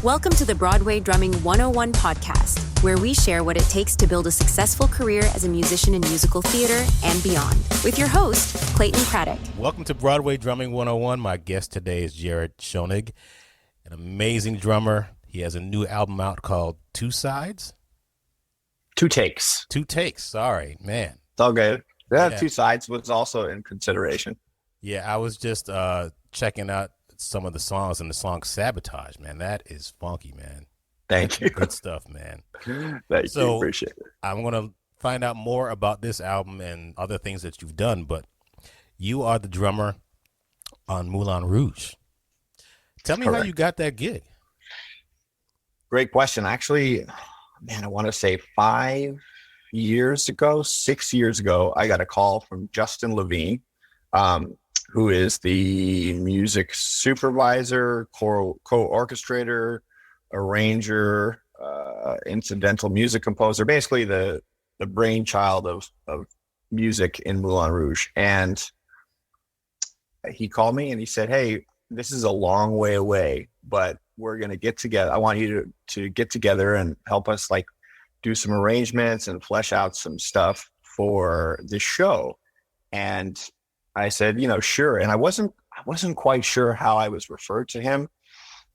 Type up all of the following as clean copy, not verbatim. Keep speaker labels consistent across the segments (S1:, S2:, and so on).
S1: Welcome to the Broadway Drumming 101 podcast, where we share what it takes to build a successful career as a musician in musical theater and beyond. With your host, Clayton Craddock.
S2: Welcome to Broadway Drumming 101. My guest today is Schonig, an amazing drummer. He has a new album out called Two Sides?
S3: Two Takes.
S2: Two Takes. Sorry, man.
S3: It's all good. Yeah. Two Sides was also in consideration.
S2: Yeah, I was just checking out some of the songs, and the song Sabotage, man, that is funky, man.
S3: Thank you.
S2: Good stuff, man.
S3: Thank you. Appreciate it.
S2: I'm going to find out more about this album and other things that you've done, but you are the drummer on Moulin Rouge. Tell me how you got that gig.
S3: Great question. Actually, man, I want to say 6 years ago, I got a call from Justin Levine, who is the music supervisor, co-orchestrator, arranger, incidental music composer, basically the brainchild of music in Moulin Rouge. And he called me and he said, "Hey, this is a long way away, but we're going to get together. I want you to get together and help us like do some arrangements and flesh out some stuff for the show." And I said, sure. And I wasn't quite sure how I was referred to him.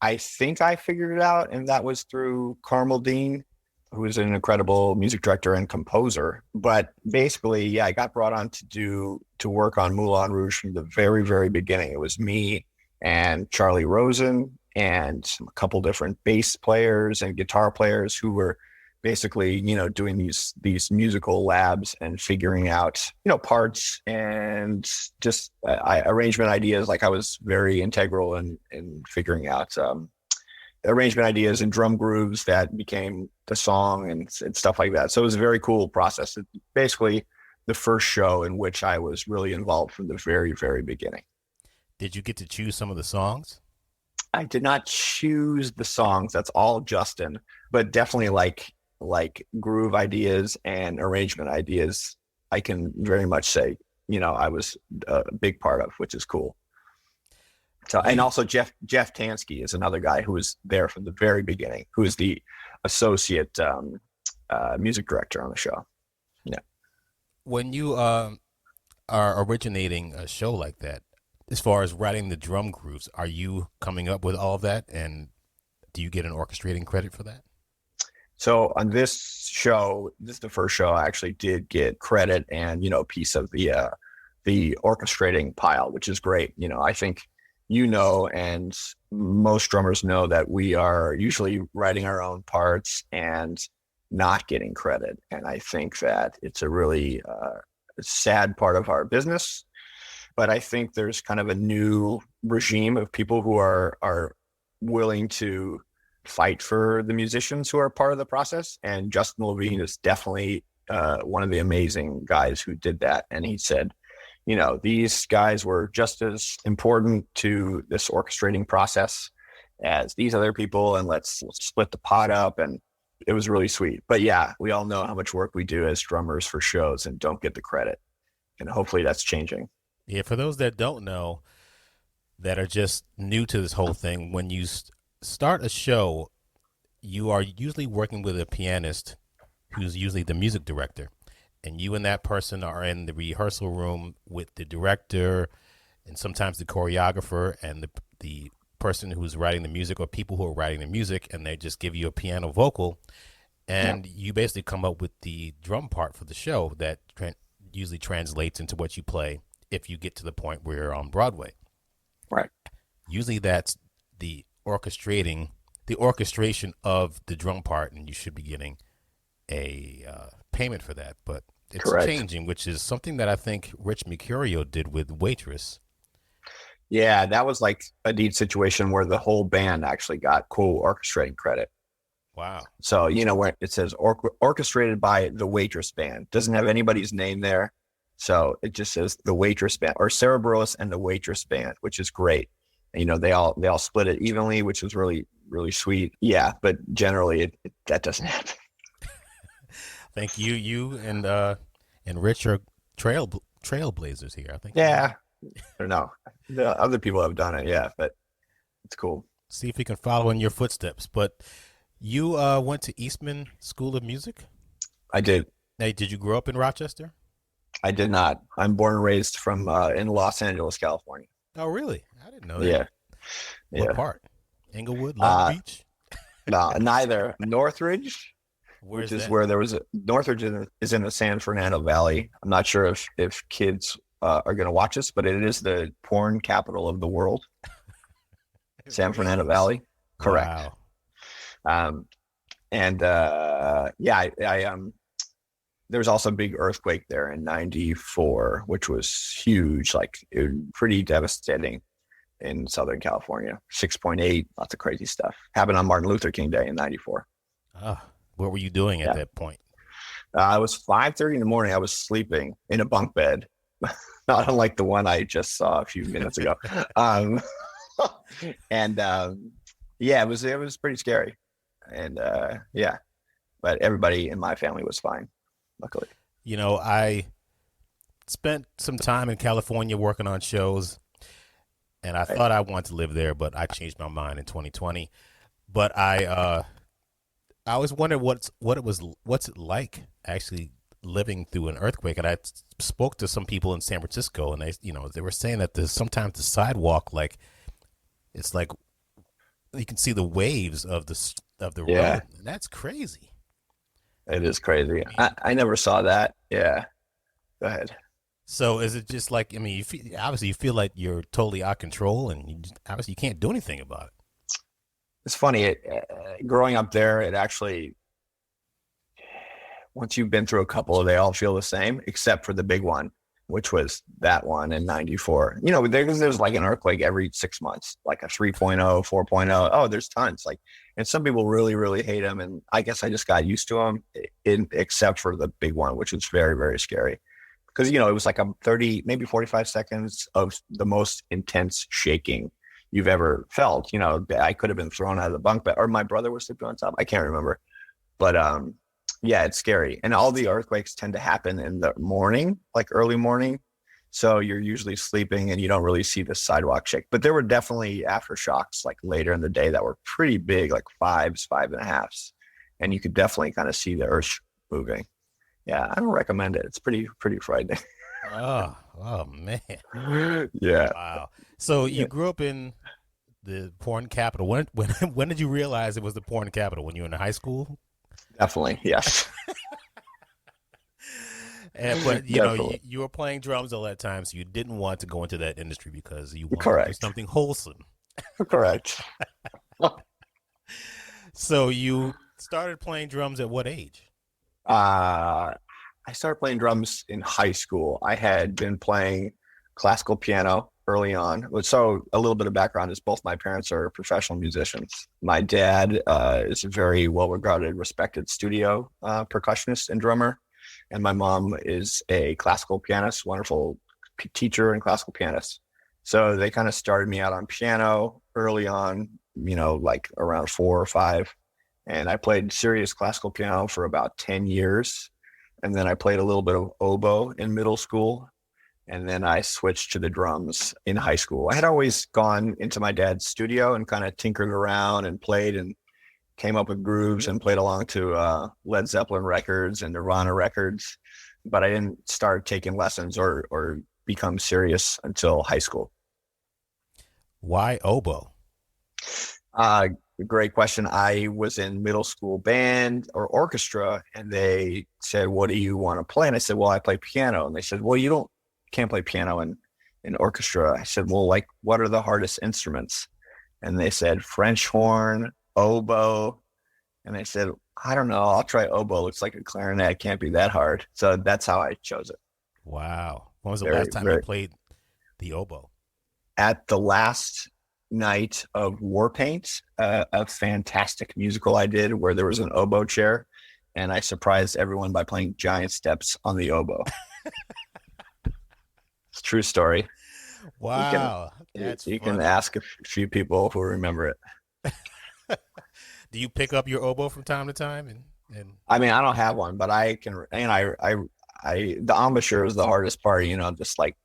S3: I think I figured it out, and that was through Carmel Dean, who is an incredible music director and composer. But basically, I got brought on to work on Moulin Rouge from the very, very beginning. It was me and Charlie Rosen and a couple different bass players and guitar players who were basically, doing these musical labs and figuring out, parts and just arrangement ideas. Like I was very integral in figuring out arrangement ideas and drum grooves that became the song and stuff like that. So it was a very cool process. It's basically the first show in which I was really involved from the very, very beginning.
S2: Did you get to choose some of the songs?
S3: I did not choose the songs. That's all Justin, but definitely like groove ideas and arrangement ideas, I can very much say, I was a big part of, which is cool. So, and also Jeff Tansky is another guy who was there from the very beginning, who is the associate music director on the show. Yeah.
S2: When you are originating a show like that, as far as writing the drum grooves, are you coming up with all of that, and do you get an orchestrating credit for that?
S3: So on this show, this is the first show I actually did get credit and, a piece of the orchestrating pile, which is great. I think, and most drummers know that we are usually writing our own parts and not getting credit. And I think that it's a really sad part of our business. But I think there's kind of a new regime of people who are willing to fight for the musicians who are part of the process. And Justin Levine is definitely one of the amazing guys who did that. And he said, these guys were just as important to this orchestrating process as these other people, and let's split the pot up. And it was really sweet. But yeah, we all know how much work we do as drummers for shows and don't get the credit. And hopefully that's changing.
S2: Yeah, for those that don't know, that are just new to this whole thing, when you start a show, you are usually working with a pianist who's usually the music director, and you and that person are in the rehearsal room with the director and sometimes the choreographer and the person who's writing the music, or people who are writing the music, and they just give you a piano vocal, and you basically come up with the drum part for the show that usually translates into what you play if you get to the point where you're on Broadway.
S3: Right.
S2: Usually that's the orchestration of the drum part, and you should be getting a payment for that. But it's
S3: Correct.
S2: Changing, which is something that I think Rich Mercurio did with Waitress.
S3: Yeah, that was like a neat situation where the whole band actually got co-orchestrating credit.
S2: Wow.
S3: So, where it says orchestrated by the Waitress Band, doesn't have anybody's name there. So it just says the Waitress Band, or Cerebros and the Waitress Band, which is great. And, they all split it evenly, which was really, really sweet. Yeah, but generally that doesn't happen.
S2: Thank you. You and Rich are trailblazers here, I think.
S3: Yeah. I don't know. The other people have done it, yeah, but it's cool.
S2: see if we can follow in your footsteps. But you went to Eastman School of Music.
S3: I did.
S2: Hey, did you grow up in Rochester?
S3: I did not. I'm born and raised from in Los Angeles, California.
S2: Oh, really? I didn't know that.
S3: Yeah,
S2: What
S3: yeah.
S2: part? Inglewood, Long Beach?
S3: No, neither. Northridge,
S2: Where's
S3: which is
S2: that?
S3: where there was Northridge is in the San Fernando Valley. I'm not sure if kids are going to watch this, but it is the porn capital of the world. San Fernando Valley, correct.
S2: Wow.
S3: Um, and there was also a big earthquake there in '94, which was huge, like pretty devastating in Southern California. 6.8, lots of crazy stuff happened on Martin Luther King Day in '94.
S2: What were you doing at that point?
S3: I was 5:30 in the morning. I was sleeping in a bunk bed, not unlike the one I just saw a few minutes ago. Yeah, it was pretty scary, and but everybody in my family was fine, luckily.
S2: You know, I spent some time in California working on shows, and I thought I wanted to live there, but I changed my mind in 2020. But I always wondered what's it like actually living through an earthquake. And I spoke to some people in San Francisco, and they were saying that sometimes the sidewalk, like, it's like you can see the waves of the road. And that's crazy.
S3: It is crazy. I never saw that. Yeah. Go ahead.
S2: So is it just like, I mean, obviously you feel like you're totally out of control, and obviously you can't do anything about it.
S3: It's funny. Growing up there, it actually, once you've been through a couple, they all feel the same, except for the big one, which was that one in '94. You know, there's like an earthquake every 6 months, like a 3.0, 4.0. Oh, there's tons. Like, and some people really, really hate them. And I guess I just got used to them, except for the big one, which was very, very scary. Because, it was like a 30, maybe 45 seconds of the most intense shaking you've ever felt. I could have been thrown out of the bunk bed, or my brother was sleeping on top. I can't remember. But yeah, it's scary. And all the earthquakes tend to happen in the morning, like early morning. So you're usually sleeping and you don't really see the sidewalk shake. But there were definitely aftershocks like later in the day that were pretty big, like 5s, 5.5s. And you could definitely kind of see the earth moving. Yeah, I don't recommend it. It's pretty frightening.
S2: Oh man.
S3: Yeah.
S2: Wow. So you grew up in the porn capital. When did you realize it was the porn capital? When you were in high school?
S3: Definitely, yes.
S2: But you were playing drums all that time, so you didn't want to go into that industry because you wanted to do something wholesome.
S3: Correct.
S2: So you started playing drums at what age?
S3: I started playing drums in high school. I had been playing classical piano early on. So a little bit of background is both my parents are professional musicians. My dad is a very well-regarded, respected studio percussionist and drummer. And my mom is a classical pianist, wonderful teacher and classical pianist. So they kind of started me out on piano early on, like around 4 or 5. And I played serious classical piano for about 10 years. And then I played a little bit of oboe in middle school. And then I switched to the drums in high school. I had always gone into my dad's studio and kind of tinkered around and played and came up with grooves and played along to Led Zeppelin records and Nirvana records. But I didn't start taking lessons or become serious until high school.
S2: Why oboe?
S3: Great question. I was in middle school band or orchestra, and they said, "What do you want to play?" And I said, "Well, I play piano." And they said, "Well, you can't play piano in orchestra." I said, "Well, like, what are the hardest instruments?" And they said, "French horn, oboe." And I said, "I don't know. I'll try oboe. Looks like a clarinet. Can't be that hard." So that's how I chose it.
S2: Wow. When was the last time you played the oboe?
S3: At the last night of Warpaint, a fantastic musical I did where there was an oboe chair, and I surprised everyone by playing giant steps on the oboe. It's a true story.
S2: Wow.
S3: You can ask a few people who remember it.
S2: Do you pick up your oboe from time to time? And
S3: I mean, I don't have one, but I can. And I the embouchure is the hardest part. Just like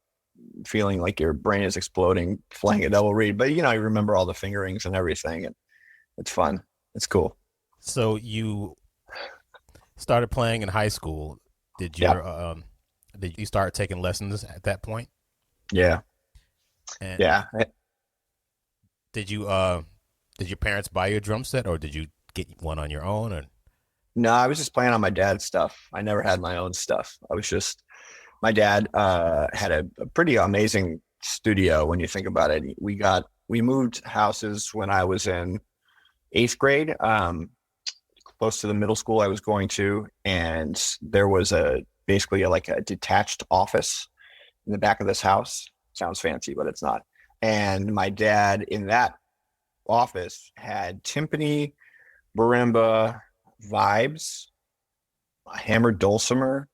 S3: feeling like your brain is exploding playing a double reed. But you remember all the fingerings and everything, and it's fun. It's cool.
S2: So you started playing in high school. Did
S3: Yeah.
S2: your did you start taking lessons at that point?
S3: Yeah.
S2: And
S3: Yeah.
S2: did your parents buy you a drum set, or did you get one on your own? And
S3: No, I was just playing on my dad's stuff. I never had my own stuff. My dad had a pretty amazing studio when you think about it. We moved houses when I was in 8th grade, close to the middle school I was going to, and there was basically like a detached office in the back of this house. Sounds fancy, but it's not. And my dad in that office had timpani, marimba, vibes, a hammered dulcimer,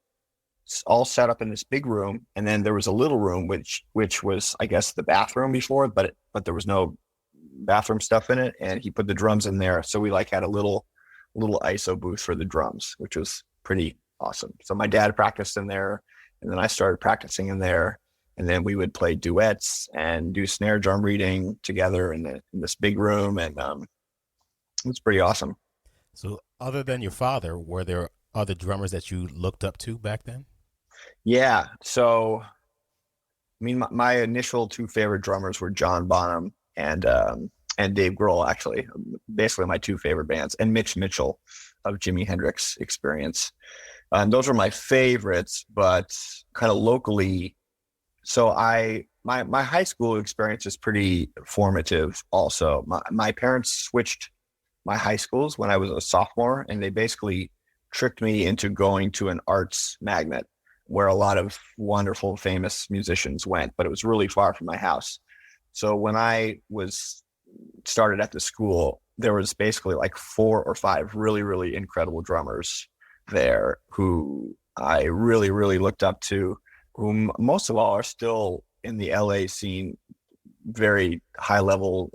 S3: all set up in this big room. And then there was a little room which was, I guess, the bathroom before, but there was no bathroom stuff in it. And he put the drums in there. So we had a little ISO booth for the drums, which was pretty awesome. So my dad practiced in there, and then I started practicing in there. And then we would play duets and do snare drum reading together in this big room. And it was pretty awesome.
S2: so, other than your father, were there other drummers that you looked up to back then?
S3: Yeah. So, I mean, my initial two favorite drummers were John Bonham and Dave Grohl, actually. Basically, my two favorite bands, and Mitch Mitchell of Jimi Hendrix Experience. Those were my favorites, but kind of locally. So my high school experience is pretty formative also. My parents switched my high schools when I was a sophomore, and they basically tricked me into going to an arts magnet where a lot of wonderful, famous musicians went, but it was really far from my house. So when I was started at the school, there was basically like 4 or 5 really, really incredible drummers there who I really, really looked up to, whom most of all are still in the LA scene, very high level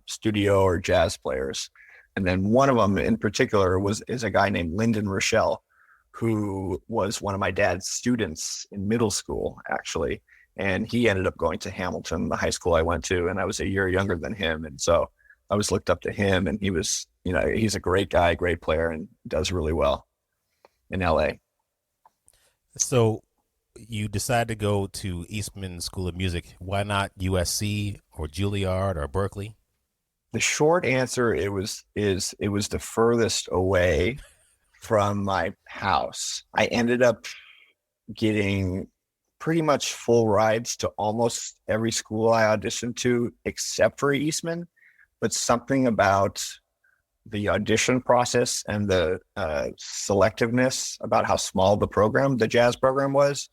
S3: studio or jazz players. And then one of them in particular is a guy named Lyndon Rochelle, who was one of my dad's students in middle school, actually. And he ended up going to Hamilton, the high school I went to, and I was a year younger than him. And so I was looked up to him, and he was, he's a great guy, great player, and does really well in LA.
S2: So you decided to go to Eastman School of Music. Why not USC or Juilliard or Berkeley?
S3: The short answer it was the furthest away from my house. I ended up getting pretty much full rides to almost every school I auditioned to except for Eastman, but something about the audition process and the selectiveness about how small the jazz program was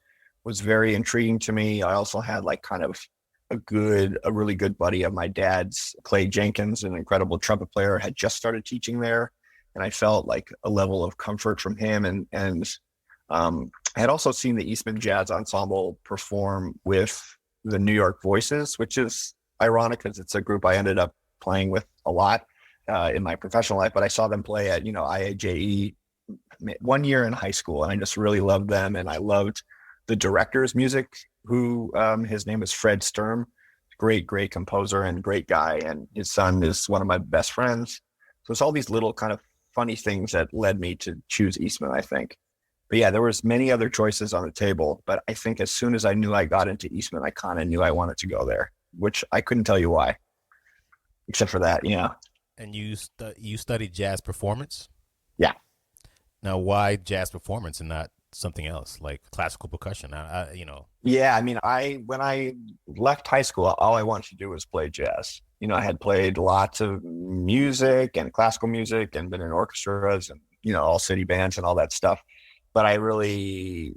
S3: very intriguing to me. I also had like kind of a really good buddy of my dad's, Clay Jenkins, an incredible trumpet player, had just started teaching there. And I felt like a level of comfort from him. And I had also seen the Eastman Jazz Ensemble perform with the New York Voices, which is ironic because it's a group I ended up playing with a lot in my professional life. But I saw them play at, IAJE 1 year in high school, and I just really loved them. And I loved the director's music, who his name is Fred Sturm, great composer and great guy. And his son is one of my best friends. So it's all these little kind of funny things that led me to choose Eastman, I think. But yeah, there was many other choices on the table, but I think as soon as I knew I got into Eastman, I kind of knew I wanted to go there, which I couldn't tell you why, except for that,
S2: And you studied jazz performance?
S3: Yeah.
S2: Now, why jazz performance and not something else like classical percussion?
S3: Yeah, I mean, when I left high school, all I wanted to do was play jazz. I had played lots of music and classical music and been in orchestras and, all city bands and all that stuff. But I really,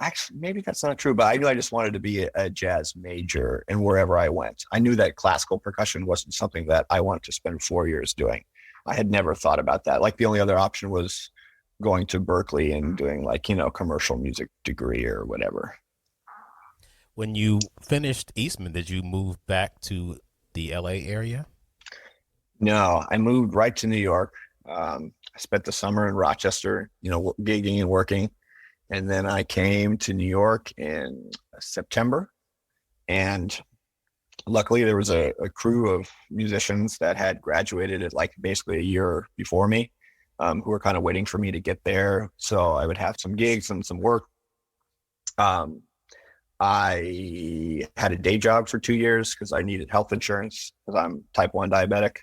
S3: actually, maybe that's not true, but I knew I just wanted to be a jazz major and wherever I went. I knew that classical percussion wasn't something that I wanted to spend 4 years doing. I had never thought about that. Like the only other option was going to Berkeley and doing like, commercial music degree or whatever.
S2: When you finished Eastman, did you move back to the LA area?
S3: No, I moved right to New York. I spent the summer in Rochester, gigging and working. And then I came to New York in September And luckily there was a crew of musicians that had graduated at like basically a year before me, who were kind of waiting for me to get there. So I would have some gigs and some work. I had a day job for 2 years because I needed health insurance because I'm type 1 diabetic,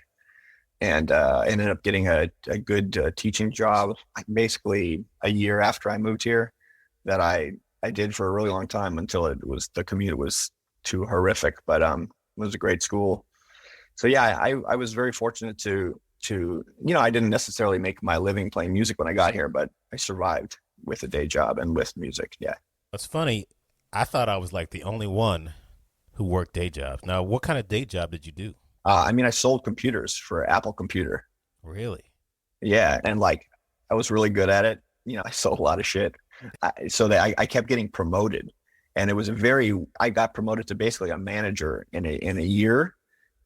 S3: and ended up getting a good teaching job basically a year after I moved here that I did for a really long time until the commute was too horrific, but it was a great school. So yeah, I was very fortunate to I didn't necessarily make my living playing music when I got here, but I survived with a day job and with music. Yeah.
S2: It's funny. I thought I was like the only one who worked day jobs. Now, what kind of day job did you do?
S3: I sold computers for Apple Computer.
S2: Really?
S3: Yeah, and like I was really good at it. I sold a lot of shit, so that I kept getting promoted, and I got promoted to basically a manager in a year,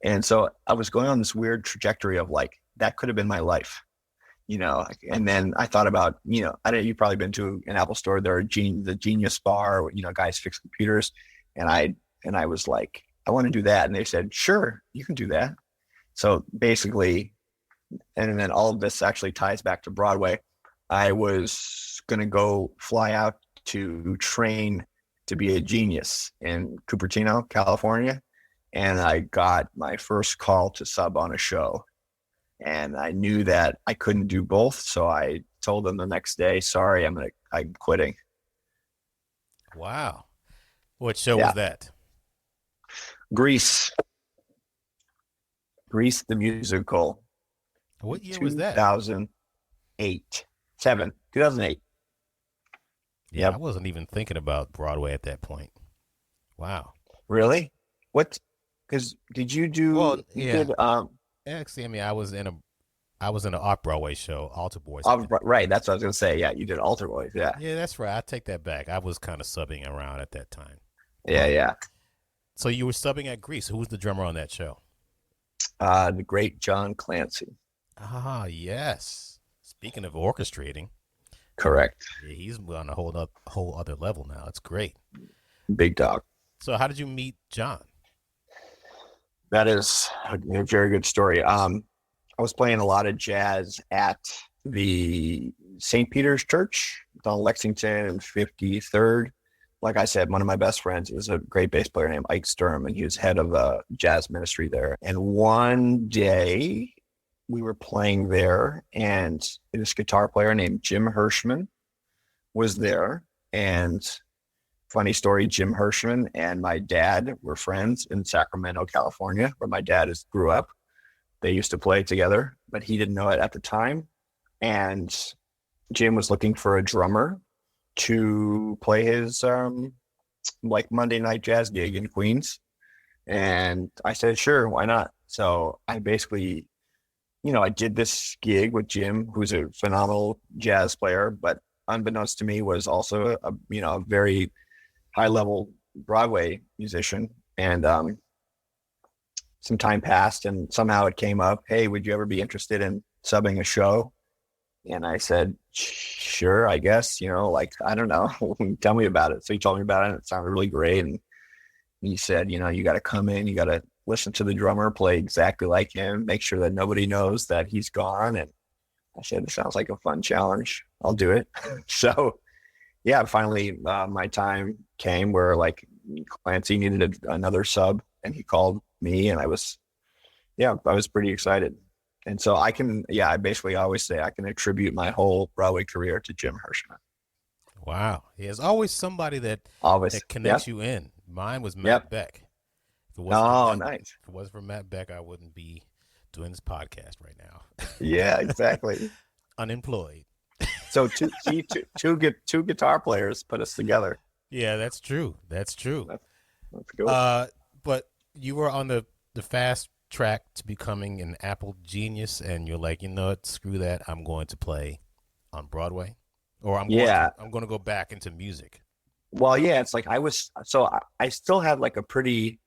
S3: and so I was going on this weird trajectory of like that could have been my life. And then I thought about, you've probably been to an Apple store. There are the Genius Bar, guys fix computers. And I was like, I want to do that. And they said, sure, you can do that. So basically, and then all of this actually ties back to Broadway. I was going to go fly out to train to be a genius in Cupertino, California. And I got my first call to sub on a show. And I knew that I couldn't do both. So I told them the next day, sorry, I'm quitting.
S2: Wow. What show was that?
S3: Grease the musical.
S2: What year was that?
S3: 2008. 2008.
S2: Yeah, I wasn't even thinking about Broadway at that point. Wow.
S3: Really? What? Because did you do?
S2: Well, yeah.
S3: You did,
S2: actually, I mean, I was in an off-Broadway show, Altar Boys.
S3: Right, that's what I was gonna say. Yeah, you did Altar Boys. Yeah.
S2: Yeah, that's right. I take that back. I was kind of subbing around at that time.
S3: Yeah.
S2: So you were subbing at Grease. Who was the drummer on that show?
S3: The great John Clancy.
S2: Ah, yes. Speaking of orchestrating.
S3: Correct.
S2: Yeah, he's on a whole other level now. It's great.
S3: Big dog.
S2: So how did you meet John?
S3: That is a very good story. I was playing a lot of jazz at the St. Peter's Church on Lexington and 53rd. Like I said, one of my best friends is a great bass player named Ike Sturm, and he was head of the jazz ministry there. And one day we were playing there, and this guitar player named Jim Hirschman was there. And funny story, Jim Hirschman and my dad were friends in Sacramento, California, where my dad grew up. They used to play together, but he didn't know it at the time. And Jim was looking for a drummer to play his like Monday night jazz gig in Queens. And I said, sure, why not? So I basically, I did this gig with Jim, who's a phenomenal jazz player, but unbeknownst to me was also a very high level Broadway musician. And some time passed, and somehow it came up, hey, would you ever be interested in subbing a show? And I said, sure, I guess, I don't know. Tell me about it. So he told me about it, and it sounded really great. And he said, you got to come in, you got to listen to the drummer play exactly like him, make sure that nobody knows that he's gone. And I said, it sounds like a fun challenge. I'll do it. So yeah, finally my time came where like Clancy needed another sub, and he called me, and I was pretty excited. And so I basically always say I can attribute my whole Broadway career to Jim Hirschman.
S2: Wow. There's always somebody that connects you in. Mine was Matt Beck.
S3: Nice.
S2: If it wasn't for Matt Beck, I wouldn't be doing this podcast right now.
S3: Yeah, exactly.
S2: Unemployed.
S3: So two guitar players put us together.
S2: Yeah, that's true. That's
S3: good.
S2: But you were on the fast track to becoming an Apple genius, and you're like, what? Screw that. I'm going to play on Broadway, or I'm going to go back into music.
S3: Well, yeah, it's like I still had like a pretty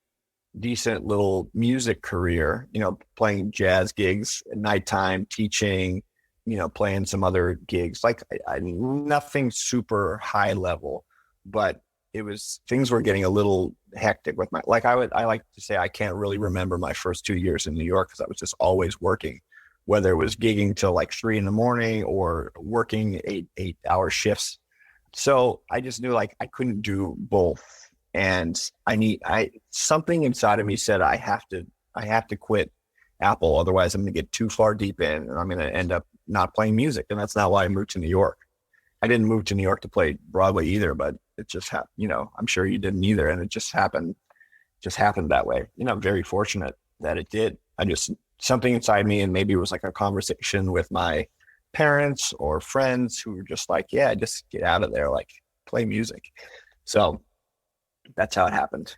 S3: decent little music career, playing jazz gigs at nighttime, teaching, playing some other gigs, like nothing super high level, but things were getting a little hectic with I like to say I can't really remember my first 2 years in New York because I was just always working, whether it was gigging till like 3 a.m. or working 8-hour shifts. So I just knew like I couldn't do both. And something inside of me said I have to quit Apple. Otherwise I'm going to get too far deep in and I'm going to end up not playing music. And that's not why I moved to New York. I didn't move to New York to play Broadway either, but it just happened, I'm sure you didn't either. And it just happened that way. I'm very fortunate that it did. Something inside me, and maybe it was like a conversation with my parents or friends who were just like, yeah, just get out of there, like play music. So that's how it happened.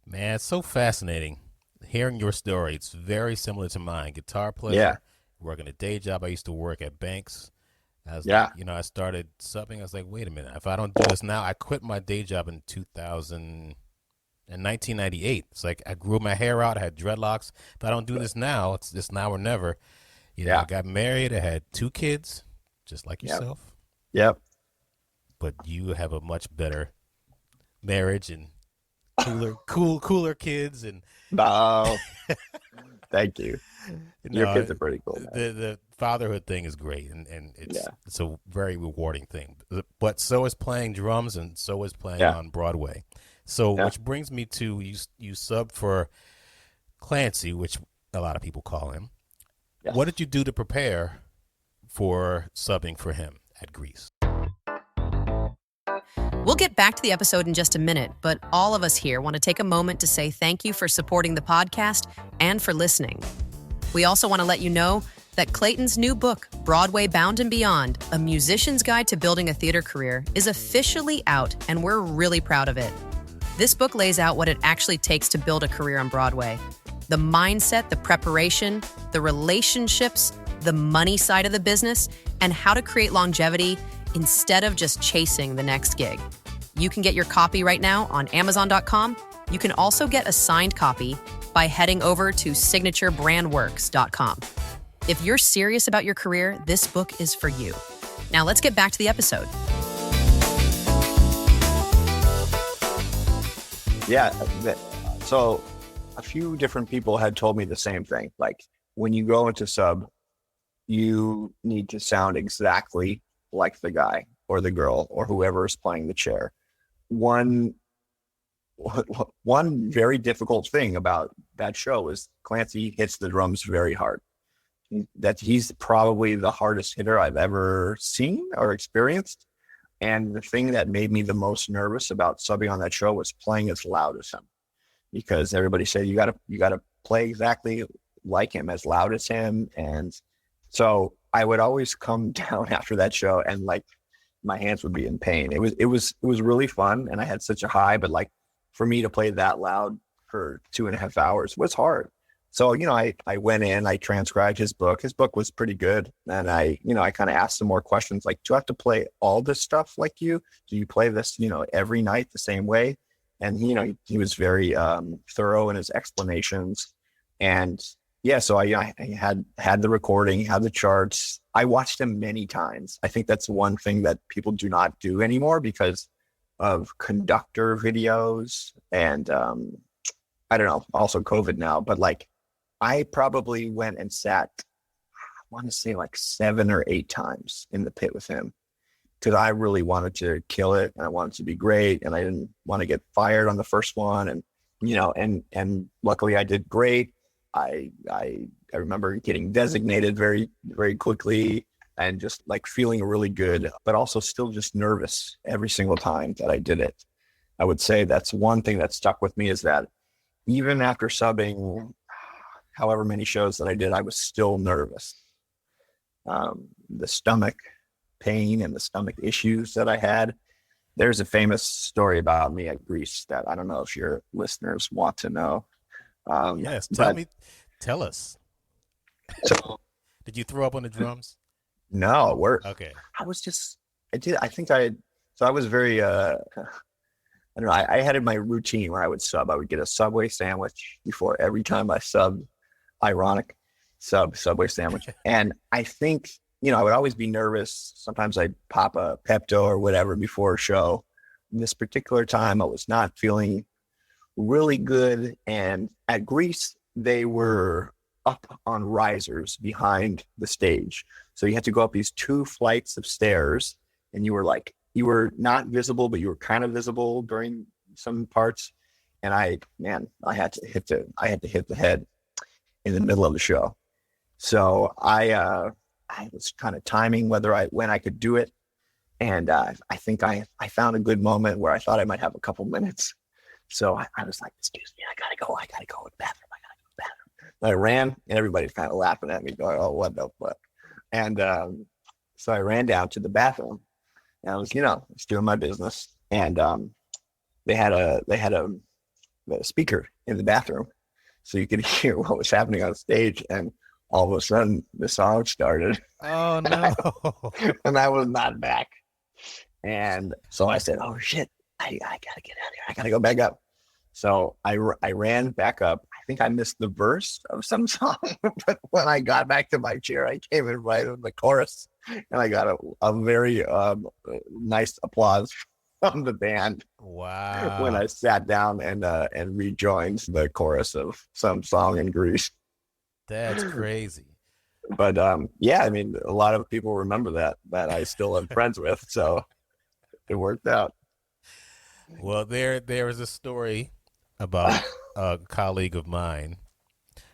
S2: Man, it's so fascinating hearing your story. It's very similar to mine. Guitar player,
S3: yeah.
S2: Working a day job. I used to work at banks. I started subbing. I was like, wait a minute. If I don't do this now, I quit my day job in 1998. It's like I grew my hair out. I had dreadlocks. If I don't do this now, it's just now or never. I got married. I had 2 kids, just like yourself.
S3: Yep.
S2: But you have a much better marriage and cooler kids. And
S3: oh, thank you. Your kids are pretty cool.
S2: The fatherhood thing is great, and it's a very rewarding thing. But so is playing drums, and so is playing on Broadway. So, which brings me to you sub for Clancy, which a lot of people call him. Yes. What did you do to prepare for subbing for him at Grease?
S1: We'll get back to the episode in just a minute, but all of us here want to take a moment to say thank you for supporting the podcast and for listening. We also want to let you know that Clayton's new book, Broadway Bound and Beyond, A Musician's Guide to Building a Theater Career, is officially out, and we're really proud of it. This book lays out what it actually takes to build a career on Broadway. The mindset, the preparation, the relationships, the money side of the business, and how to create longevity instead of just chasing the next gig. You can get your copy right now on Amazon.com. You can also get a signed copy by heading over to signaturebrandworks.com. If you're serious about your career, this book is for you. Now let's get back to the episode.
S3: Yeah, so a few different people had told me the same thing. Like when you go into sub, you need to sound exactly like the guy or the girl or whoever is playing the chair. One very difficult thing about that show is Clancy hits the drums very hard. He's probably the hardest hitter I've ever seen or experienced. And the thing that made me the most nervous about subbing on that show was playing as loud as him, because everybody said you gotta play exactly like him, as loud as him. And so I would always come down after that show and like my hands would be in pain. It was really fun, and I had such a high, but like for me to play that loud for 2.5 hours was hard. So, I went in, I transcribed his book. His book was pretty good. And I kind of asked some more questions like, do I have to play all this stuff like you? Do you play this, every night the same way? And, he was very thorough in his explanations. And yeah, so I had the recording, had the charts. I watched him many times. I think that's one thing that people do not do anymore because of conductor videos and I don't know, also COVID now, but like I probably went and sat, I want to say like 7 or 8 times in the pit with him because I really wanted to kill it and I wanted to be great and I didn't want to get fired on the first one. And, and luckily I did great. I remember getting designated very, very quickly and just like feeling really good, but also still just nervous every single time that I did it. I would say that's one thing that stuck with me is that even after subbing however many shows that I did, I was still nervous. The stomach pain and the stomach issues that I had. There's a famous story about me at Grease that I don't know if your listeners want to know.
S2: Yes, tell us.
S3: So,
S2: did you throw up on the drums?
S3: No,
S2: okay.
S3: I was very, I don't know. I had my routine where I would sub. I would get a Subway sandwich before every time I subbed. Ironic, Subway sandwich. And I think, I would always be nervous. Sometimes I'd pop a Pepto or whatever before a show. this particular time, I was not feeling really good. And at Greece, they were up on risers behind the stage. So you had to go up these 2 flights of stairs, and you were not visible, but you were kind of visible during some parts. And I had to hit the head in the middle of the show. So I was kind of timing when I could do it. And I think I found a good moment where I thought I might have a couple minutes. So I was like, excuse me, I gotta go to the bathroom. And I ran, and everybody's kind of laughing at me, going, oh, what the fuck? And so I ran down to the bathroom, and I was doing my business. And they had a speaker in the bathroom, so you could hear what was happening on stage. And all of a sudden, the song started.
S2: Oh no!
S3: And I was not back. And so I said, oh shit, I gotta get out of here. I gotta go back up. So I ran back up. I think I missed the verse of some song, but when I got back to my chair, I came in right in the chorus, and I got a very nice applause from the band.
S2: Wow!
S3: When I sat down and rejoined the chorus of some song in Greece.
S2: That's crazy.
S3: But yeah, I mean, a lot of people remember that I still am friends with, so it worked out.
S2: Well, there is a story about a colleague of mine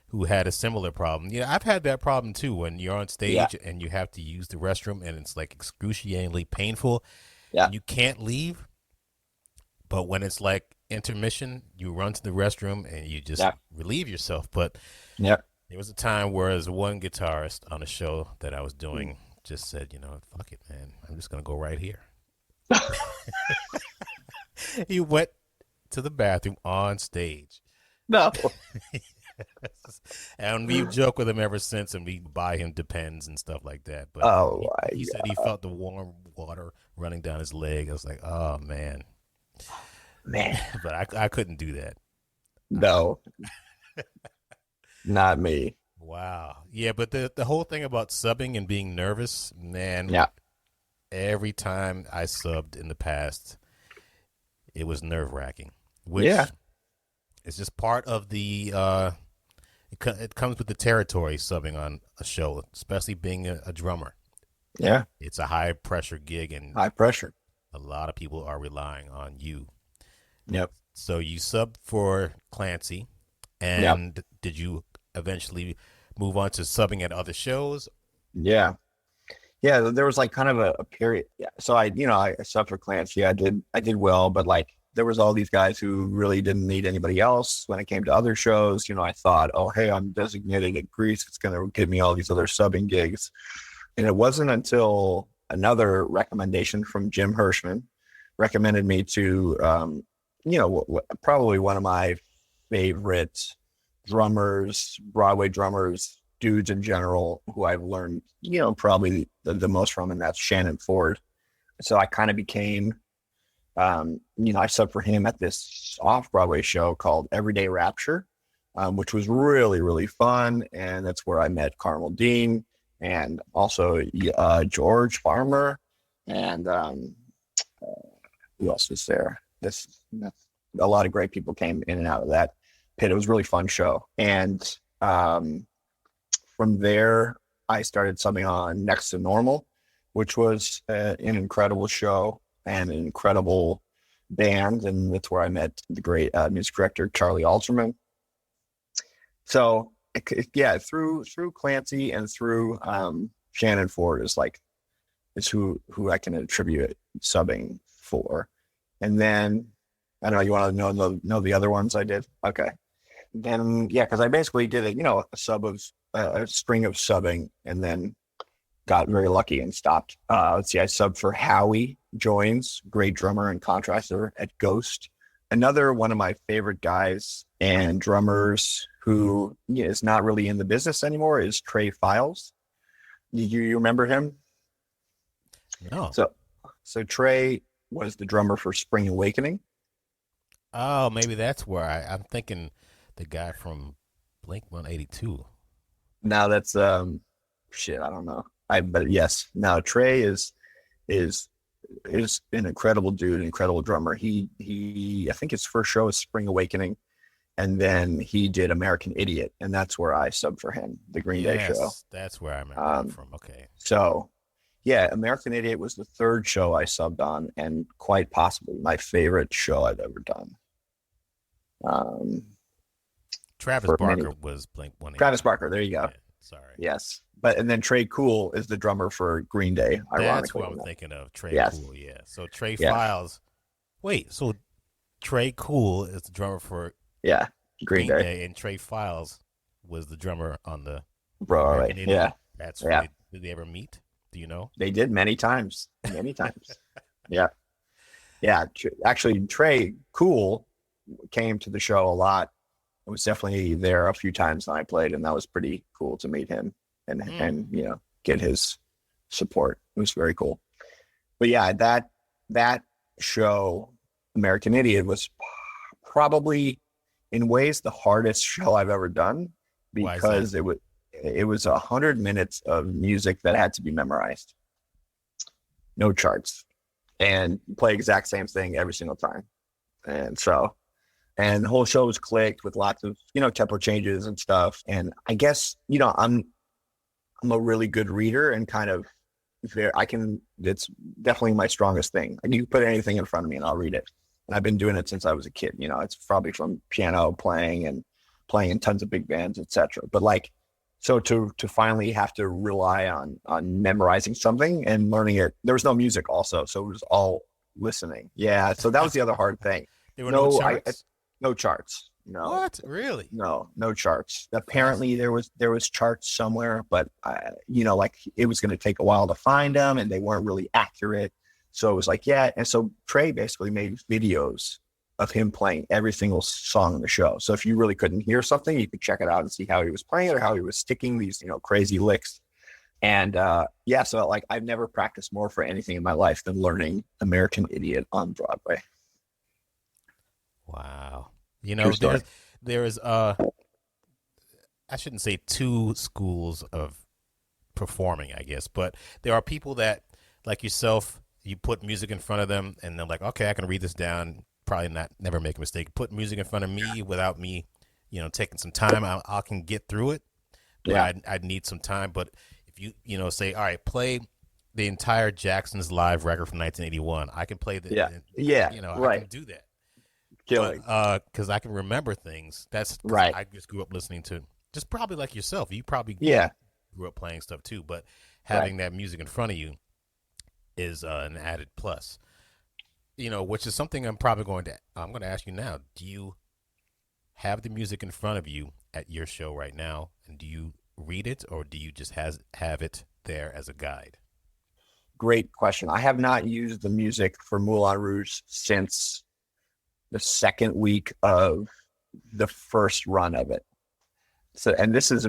S2: who had a similar problem. Yeah, I've had that problem too. When you're on stage and you have to use the restroom, and it's like excruciatingly painful.
S3: Yeah,
S2: and you can't leave. But when it's like intermission, you run to the restroom and you just relieve yourself. But there was a time where as one guitarist on a show that I was doing just said, fuck it, man. I'm just going to go right here. He went to the bathroom on stage.
S3: No.
S2: And we've joked with him ever since, and we buy him Depends and stuff like that. But he said he felt the warm water running down his leg. I was like, oh, man. But I couldn't do that.
S3: No. Not me.
S2: Wow. Yeah, but the whole thing about subbing and being nervous, man.
S3: Yeah.
S2: Every time I subbed in the past, it was nerve-wracking. Which is just part of the it comes with the territory, subbing on a show, especially being a drummer.
S3: Yeah.
S2: It's a high-pressure gig, and
S3: high pressure.
S2: A lot of people are relying on you.
S3: Yep.
S2: So you subbed for Clancy, and did you eventually move on to subbing at other shows?
S3: Yeah. There was like kind of a period. Yeah. So I subbed for Clancy. I did well, but like there was all these guys who really didn't need anybody else. When it came to other shows, I thought, oh, hey, I'm designated at Greece. It's going to give me all these other subbing gigs. And it wasn't until another recommendation from Jim Hirschman recommended me to, probably one of my favorite drummers, Broadway drummers, dudes in general, who I've learned, probably the most from, and that's Shannon Ford. So I kind of became, I subbed for him at this off-Broadway show called Everyday Rapture, which was really, really fun. And that's where I met Carmel Dean and also George Farmer. And who else was there? A lot of great people came in and out of that pit. It was a really fun show. And from there, I started subbing on Next to Normal, which was an incredible show and an incredible band. And that's where I met the great music director, Charlie Alterman. So, through Clancy and through Shannon Ford is who I can attribute subbing for. And then, I don't know, you want to know the other ones I did? Okay. Then, because I basically did a string of subbing, and then got very lucky and stopped. I subbed for Howie Joins, great drummer and contraster at Ghost. Another one of my favorite guys and drummers who is not really in the business anymore is Trey Files. You remember him?
S2: No.
S3: So Trey was the drummer for Spring Awakening.
S2: Oh, maybe that's where I'm thinking the guy from Blink 182.
S3: Now that's I don't know. But yes. Now Trey is is an incredible dude, incredible drummer. I think his first show was Spring Awakening, and then he did American Idiot, and that's where I subbed for him, the Green Day show.
S2: That's where I remember him from. Okay.
S3: So, yeah, American Idiot was the third show I subbed on, and quite possibly my favorite show I've ever done.
S2: Travis Barker was Blink-182.
S3: Travis Barker, there you go.
S2: Yeah, sorry.
S3: Yes. And then Trey Cool is the drummer for Green Day, ironically.
S2: That's what I'm thinking of, Trey Cool, yeah. So Trey Files. Wait, so Trey Cool is the drummer for
S3: Green Day.
S2: And Trey Files was the drummer on the
S3: Broadway. Yeah.
S2: That's right. Did they ever meet? Do you know?
S3: They did many times. Yeah. Yeah. Actually, Trey Cool came to the show a lot. I was definitely there a few times when I played, and that was pretty cool to meet him and get his support. It was very cool. But yeah, that show, American Idiot, was probably in ways the hardest show I've ever done, because it was 100 minutes of music that had to be memorized. No charts. And play exact same thing every single time. And the whole show was clicked with lots of, tempo changes and stuff. And I guess, I'm a really good reader, and kind of it's definitely my strongest thing. You can put anything in front of me and I'll read it. And I've been doing it since I was a kid. It's probably from piano playing and playing in tons of big bands, etc. But so to finally have to rely on memorizing something and learning it, there was no music also. So it was all listening. Yeah. So that was the other hard thing.
S2: There were no charts?
S3: No charts. No.
S2: What? Really?
S3: No charts. Apparently there was charts somewhere, but it was going to take a while to find them, and they weren't really accurate. So it was and so Trey basically made videos of him playing every single song in the show. So if you really couldn't hear something, you could check it out and see how he was playing it, or how he was sticking these, crazy licks. And so I've never practiced more for anything in my life than learning American Idiot on Broadway.
S2: Wow. There is I shouldn't say two schools of performing, I guess, but there are people that, like yourself, you put music in front of them and they're like, okay, I can read this down, probably never make a mistake. Put music in front of me without me, taking some time, I can get through it. But I'd need some time. But if you, say, all right, play the entire Jackson's Live record from 1981, I can play the, I can do that. Because I can remember things. That's right. I just grew up listening to, just probably like yourself. You probably grew up playing stuff too, but having that music in front of you is an added plus. Which is something I'm going to ask you now. Do you have the music in front of you at your show right now, and do you read it, or do you just have it there as a guide?
S3: Great question. I have not used the music for Moulin Rouge since the second week of the first run of it. So, and this is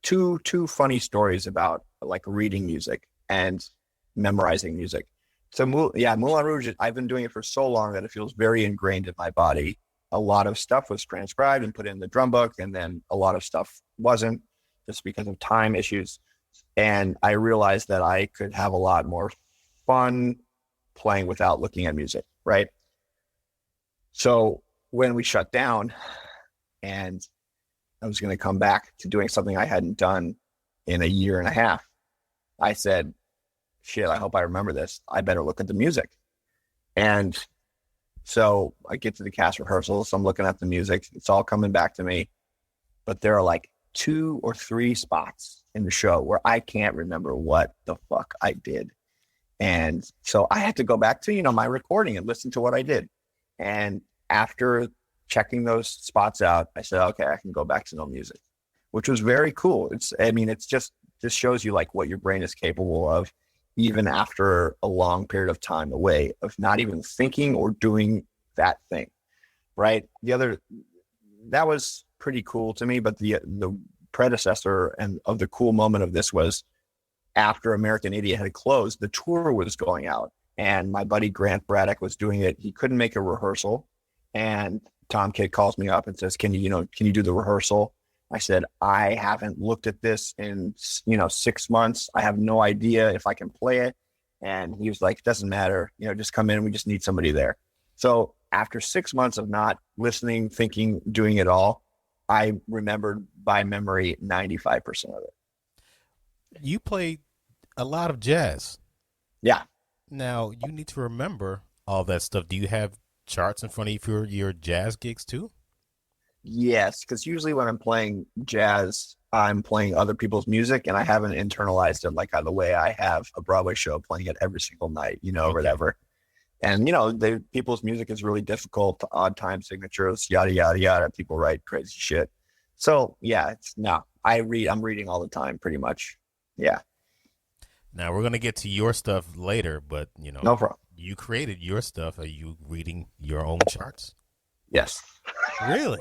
S3: two funny stories about reading music and memorizing music. So Moulin Rouge, I've been doing it for so long that it feels very ingrained in my body. A lot of stuff was transcribed and put in the drum book, and then a lot of stuff wasn't, just because of time issues. And I realized that I could have a lot more fun playing without looking at music, right? So when we shut down and I was going to come back to doing something I hadn't done in a year and a half, I said, shit, I hope I remember this. I better look at the music. And so I get to the cast rehearsals. I'm looking at the music. It's all coming back to me. But there are 2 or 3 spots in the show where I can't remember what the fuck I did. And so I had to go back to, my recording and listen to what I did. And after checking those spots out, I said, okay, I can go back to no music, which was very cool. It's just shows you what your brain is capable of, even after a long period of time away, of not even thinking or doing that thing. Right. That was pretty cool to me. But the predecessor and of the cool moment of this was after American Idiot had closed, the tour was going out. And my buddy Grant Braddock was doing it. He couldn't make a rehearsal. And Tom Kidd calls me up and says, can you do the rehearsal? I said, I haven't looked at this in, 6 months. I have no idea if I can play it. And he was like, it doesn't matter, just come in. We just need somebody there. So after 6 months of not listening, thinking, doing it all, I remembered by memory 95% of it.
S2: You play a lot of jazz.
S3: Yeah.
S2: Now, you need to remember all that stuff. Do you have charts in front of you for your jazz gigs too?
S3: Yes, because usually when I'm playing jazz, I'm playing other people's music, and I haven't internalized it like the way I have a Broadway show playing it every single night, or whatever. And the people's music is really difficult, odd time signatures, yada yada yada. People write crazy shit. So yeah, I'm reading all the time, pretty much. Yeah.
S2: Now we're gonna get to your stuff later, but
S3: No problem.
S2: You created your stuff. Are you reading your own charts?
S3: Yes.
S2: Really?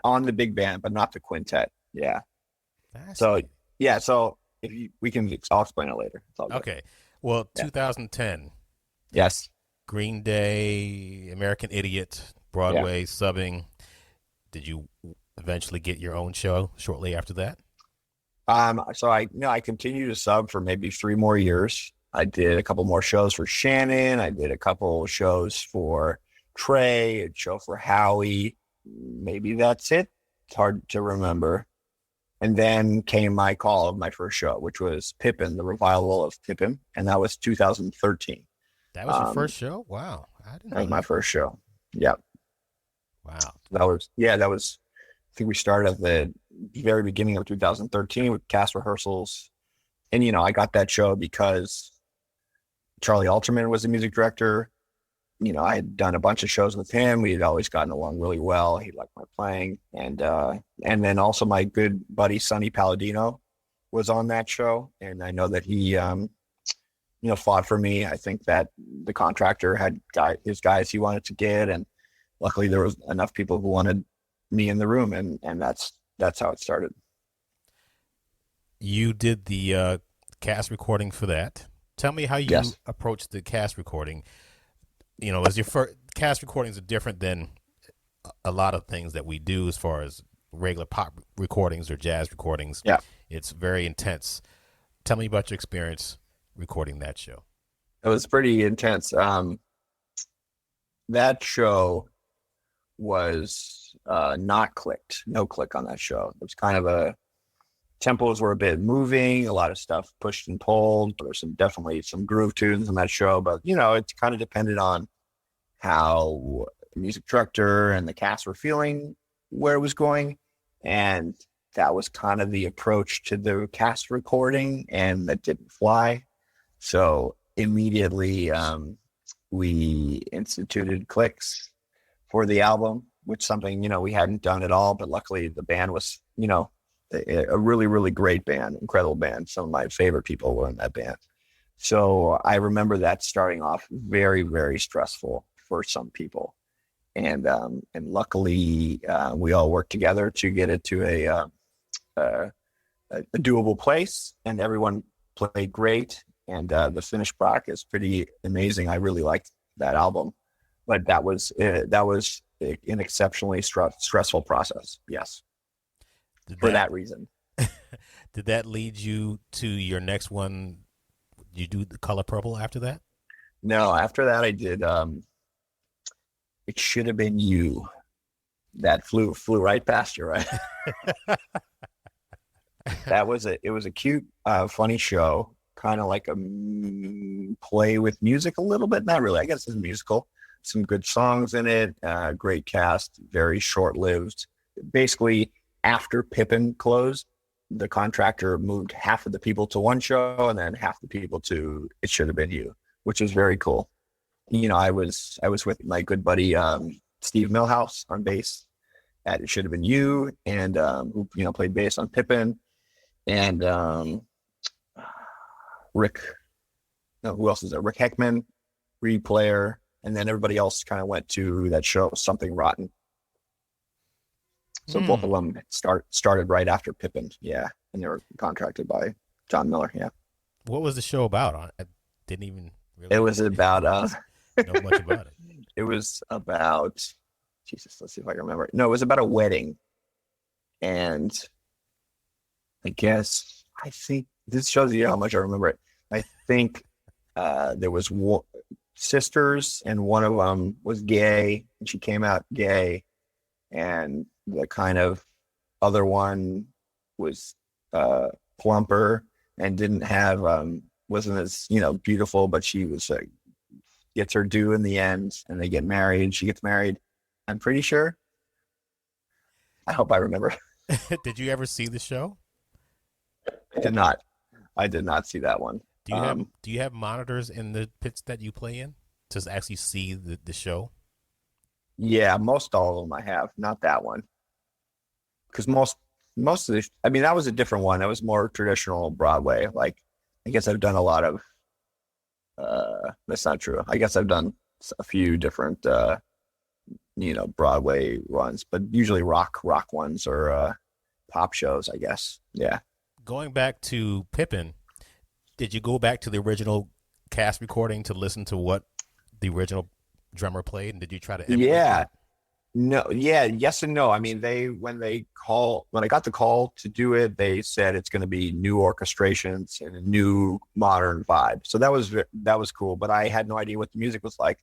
S3: On the big band, but not the quintet. Yeah. So I'll explain it later. It's all good.
S2: Okay. Well, 2010.
S3: Yes.
S2: Green Day, American Idiot, Broadway, subbing. Did you eventually get your own show shortly after that?
S3: So I continued to sub for maybe 3 more years. I did a couple more shows for Shannon. I did a couple shows for Trey, a show for Howie. Maybe that's it. It's hard to remember. And then came my call of my first show, which was Pippin, the revival of Pippin. And that was 2013.
S2: That was your first show? Wow. I didn't know
S3: that was my first show. Yep.
S2: Wow.
S3: That was, I think we started at the very beginning of 2013 with cast rehearsals. And, I got that show because Charlie Alterman was the music director. I had done a bunch of shows with him. We had always gotten along really well. He liked my playing. And then also my good buddy, Sonny Palladino, was on that show. And I know that he, fought for me. I think that the contractor had his guys he wanted to get. And luckily there was enough people who wanted me in the room. And that's how it started.
S2: You did the cast recording for that. Tell me how you approached the cast recording. As your first cast recordings are different than a lot of things that we do as far as regular pop recordings or jazz recordings.
S3: Yeah.
S2: It's very intense. Tell me about your experience recording that show.
S3: It was pretty intense. That show was not clicked. No click on that show. It was kind of tempos were a bit moving, a lot of stuff pushed and pulled. There's definitely some groove tunes on that show, but it kind of depended on how the music director and the cast were feeling where it was going. And that was kind of the approach to the cast recording, and that didn't fly. So immediately we instituted clicks for the album, which something, we hadn't done at all, but luckily the band was, a really, really great band, incredible band. Some of my favorite people were in that band. So I remember that starting off very, very stressful for some people. And luckily we all worked together to get it to a doable place, and everyone played great. And the finished product is pretty amazing. I really liked that album, but that was an exceptionally stressful process. Yes. That reason.
S2: Did that lead you to your next one? Did you do The Color Purple after that?
S3: No, after that I did It Should Have Been You. That flew right past you, right? It was a cute, funny show, kind of like a play with music a little bit. Not really. I guess it's a musical. Some good songs in it. Great cast. Very short-lived. Basically, after Pippin closed, the contractor moved half of the people to one show and then half the people to It Should Have Been You, which was very cool. I was with my good buddy Steve Millhouse on bass at It Should Have Been You, and who played bass on Pippin, and Rick. No, who else is there? Rick Heckman, reed player, and then everybody else kind of went to that show, Something Rotten. So both of them started right after Pippin, yeah, and they were contracted by John Miller, yeah.
S2: What was the show about? I didn't even really.
S3: It was about
S2: know much about it.
S3: It was about Jesus. Let's see if I can remember. No, it was about a wedding, and I think this shows you how much I remember it. I think There was sisters, and one of them was gay, and she came out gay, and the kind of other one was plumper and didn't have wasn't as beautiful, but she was gets her due in the end, and they get married. She gets married. I'm pretty sure. I hope I remember.
S2: Did you ever see the show?
S3: I did not. I did not see that one.
S2: Do you have monitors in the pits that you play in to actually see the show?
S3: Yeah, most all of them I have, not that one. Because most of the, I mean, that was a different one. That was more traditional Broadway. Like, I guess I've done a lot of. That's not true. I guess I've done a few different, Broadway runs, but usually rock ones or pop shows, I guess. Yeah.
S2: Going back to Pippin, did you go back to the original cast recording to listen to what the original drummer played, and did you try to emulate
S3: Yeah.
S2: it?
S3: No, yeah, yes and no. I mean, when I got the call to do it, they said it's going to be new orchestrations and a new modern vibe. So that was cool, but I had no idea what the music was like.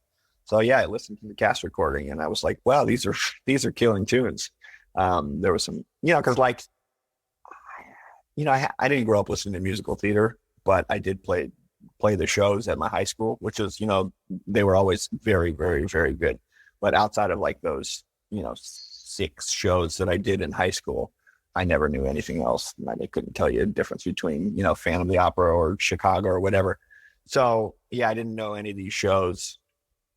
S3: So yeah, I listened to the cast recording and I was like, wow, these are killing tunes. There was some, because like, I didn't grow up listening to musical theater, but I did play the shows at my high school, which is, they were always very, very, very good. But outside of like those, 6 shows that I did in high school, I never knew anything else. I couldn't tell you the difference between, Phantom of the Opera or Chicago or whatever. So yeah, I didn't know any of these shows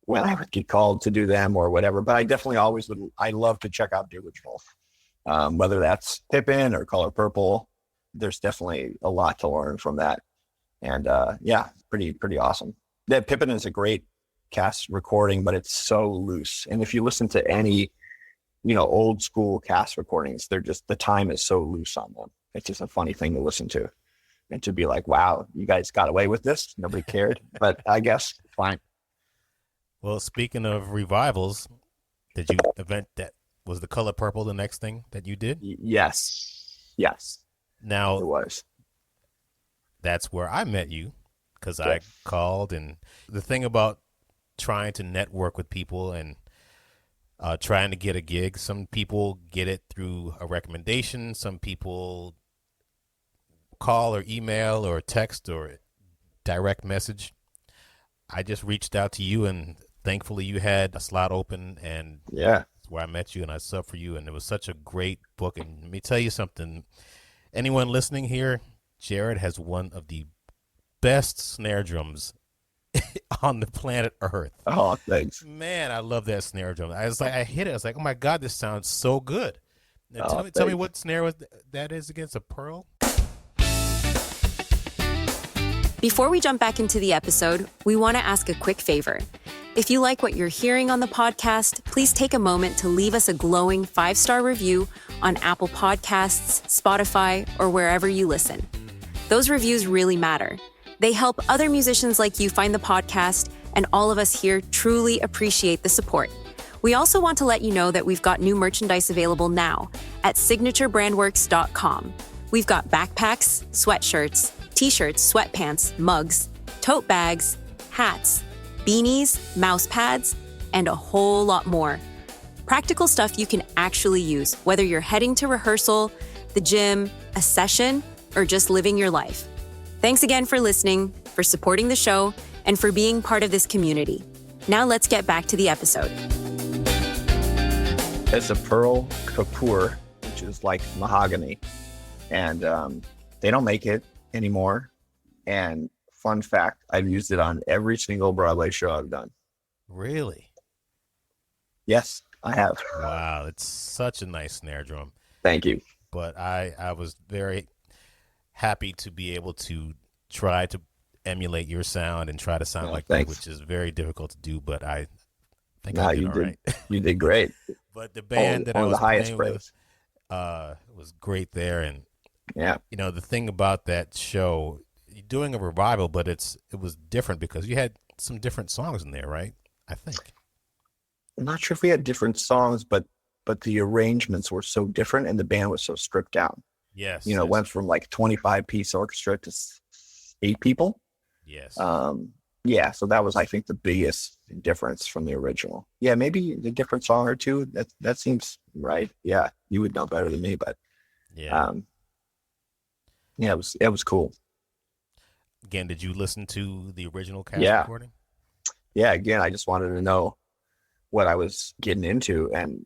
S3: when I would get called to do them or whatever. But I definitely always would. I love to check out the originals, whether that's Pippin or Color Purple. There's definitely a lot to learn from that. And yeah, pretty awesome. That Pippin is a great cast recording, but it's so loose. And if you listen to any, old school cast recordings, they're just, the time is so loose on them. It's just a funny thing to listen to and to be like, wow, you guys got away with this. Nobody cared, but I guess fine.
S2: Well, speaking of revivals, did you event that was the Color Purple the next thing that you did?
S3: Yes.
S2: Now
S3: It was.
S2: that's where I met you because
S3: Yeah.
S2: I called, and the thing about trying to network with people and trying to get a gig, some people get it through a recommendation, some people call or email or text or direct message. I just reached out to you, and thankfully you had a slot open, and
S3: Yeah.
S2: that's where I met you and I subbed for you, and it was such a great book. And let me tell you something, anyone listening here, Jared has one of the best snare drums on the planet Earth.
S3: Oh, thanks.
S2: Man, I love that snare drum. I was like, I hit it. I was like, oh my God, this sounds so good. Now,
S3: Oh,
S2: tell me
S3: thanks.
S2: what snare that is against a Pearl.
S4: Before we jump back into the episode, we want to ask a quick favor. If you like what you're hearing on the podcast, please take a moment to leave us a glowing 5-star review on Apple Podcasts, Spotify, or wherever you listen. Those reviews really matter. They help other musicians like you find the podcast, and all of us here truly appreciate the support. We also want to let you know that we've got new merchandise available now at signaturebrandworks.com. We've got backpacks, sweatshirts, t-shirts, sweatpants, mugs, tote bags, hats, beanies, mouse pads, and a whole lot more. Practical stuff you can actually use, whether you're heading to rehearsal, the gym, a session, or just living your life. Thanks again for listening, for supporting the show, and for being part of this community. Now let's get back to the episode.
S3: It's a Pearl Kapoor, which is like mahogany. And they don't make it anymore. And fun fact, I've used it on every single Broadway show I've done.
S2: Really?
S3: Yes, I have.
S2: Wow, it's such a nice snare drum.
S3: Thank you.
S2: But I was very happy to be able to try to emulate your sound and try to sound like you,
S3: thanks.
S2: which is very difficult to do, but I think
S3: No,
S2: I did
S3: you
S2: all
S3: did.
S2: right.
S3: You did great.
S2: But the band that I
S3: One of
S2: was
S3: the highest
S2: playing
S3: praise.
S2: with was great there. And,
S3: Yeah.
S2: the thing about that show, you're doing a revival, but it was different because you had some different songs in there, right? I think.
S3: I'm not sure if we had different songs, but the arrangements were so different and the band was so stripped down.
S2: Yes.
S3: It went from like 25-piece orchestra to 8 people.
S2: Yes.
S3: Yeah, so that was, I think, the biggest difference from the original. Yeah, maybe the different song or two. That seems right. Yeah, you would know better than me, but
S2: Yeah.
S3: um, yeah, it was cool.
S2: Again, did you listen to the original cast
S3: Yeah,
S2: recording?
S3: yeah. Again, I just wanted to know what I was getting into, and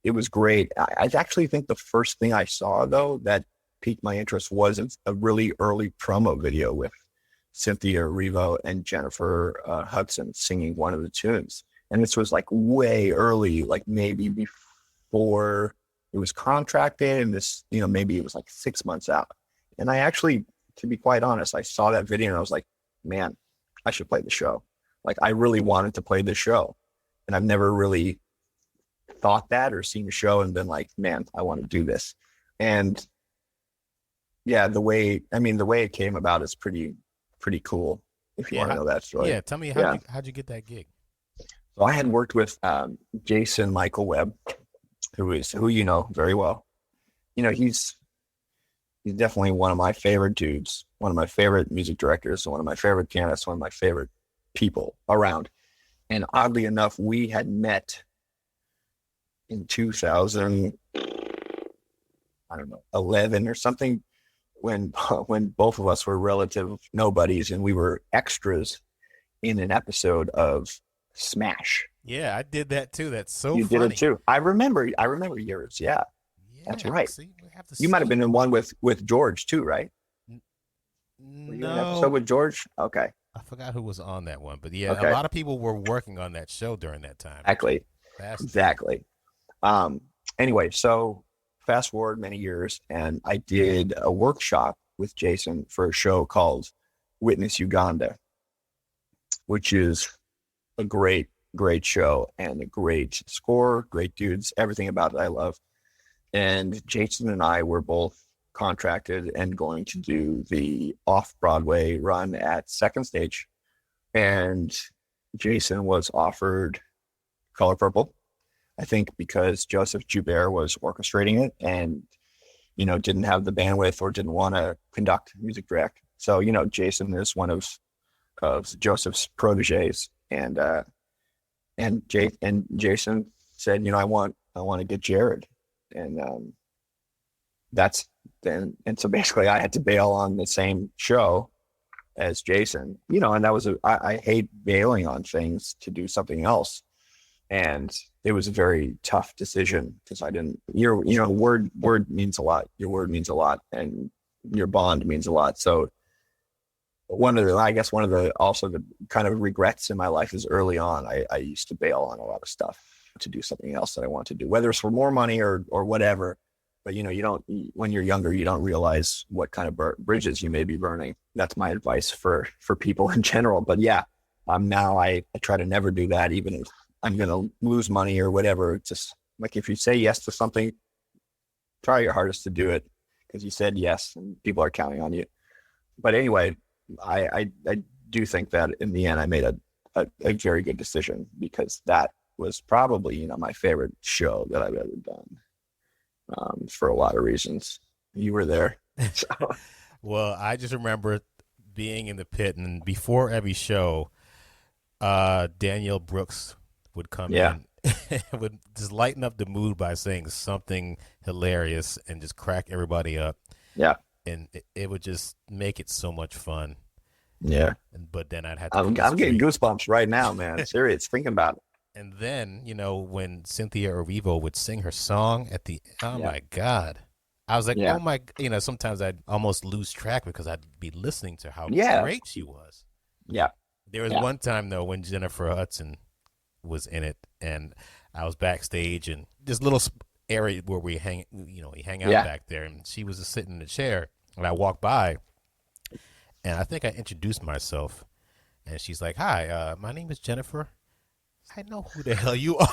S3: it was great. I actually think the first thing I saw though that piqued my interest was a really early promo video with Cynthia Erivo and Jennifer Hudson singing one of the tunes. And this was like way early, like maybe before it was contracted. And this, maybe it was like 6 months out. And I actually, to be quite honest, I saw that video and I was like, man, I should play the show. Like I really wanted to play the show. And I've never really thought that or seen the show and been like, man, I want to do this. And yeah, the way it came about is pretty cool. If you want to know that story.
S2: Yeah, tell me how'd you get that gig?
S3: So I had worked with Jason Michael Webb, who you know very well. He's definitely one of my favorite dudes, one of my favorite music directors, one of my favorite pianists, one of my favorite people around. And oddly enough, we had met in 2000, I don't know, 11 or something, when both of us were relative nobodies and we were extras in an episode of Smash.
S2: Yeah, I did that too. That's so
S3: You
S2: funny.
S3: did it too. I remember yours. Yeah, that's right.
S2: See, we have to
S3: You might have
S2: see.
S3: been in one with George too, right? Were you in an episode
S2: No,
S3: with George? Okay,
S2: I forgot who was on that one, but yeah,
S3: okay,
S2: a lot of people were working on that show during that time.
S3: exactly,
S2: Fascinating.
S3: exactly. Um, anyway, so fast forward many years, and I did a workshop with Jason for a show called Witness Uganda, which is a great show and a great score, great dudes, everything about it I love. And Jason and I were both contracted and going to do the off-Broadway run at Second Stage. And Jason was offered Color Purple, I think because Joseph Joubert was orchestrating it and, didn't have the bandwidth or didn't want to conduct music direct. So, Jason is one of Joseph's proteges. And Jason said, I want to get Jared. And so basically I had to bail on the same show as Jason, and that was I hate bailing on things to do something else. And it was a very tough decision because I didn't, word means a lot. Your word means a lot and your bond means a lot. So one of the kind of regrets in my life is early on, I used to bail on a lot of stuff to do something else that I want to do, whether it's for more money or whatever. But, you don't, when you're younger, you don't realize what kind of bridges you may be burning. That's my advice for people in general. But yeah, now I try to never do that, even if I'm going to lose money or whatever. It's just like, if you say yes to something, try your hardest to do it because you said yes and people are counting on you. But anyway, I do think that in the end, I made a very good decision because that was probably, my favorite show that I've ever done, for a lot of reasons. You were there. So.
S2: Well, I just remember being in the pit, and before every show, Danielle Brooks would come in and would just lighten up the mood by saying something hilarious and just crack everybody up.
S3: Yeah.
S2: And it would just make it so much fun.
S3: Yeah.
S2: But then I'd have to.
S3: I'm getting goosebumps right now, man. Serious. Thinking about it.
S2: And then, when Cynthia Erivo would sing her song at the, my God. I was like, oh my, sometimes I'd almost lose track because I'd be listening to how great she was.
S3: Yeah.
S2: There was one time, though, when Jennifer Hudson was in it, and I was backstage, and this little area where we hang out back there, and she was just sitting in the chair, and I walked by, and I think I introduced myself, and she's like, hi, my name is Jennifer. I know who the hell you are.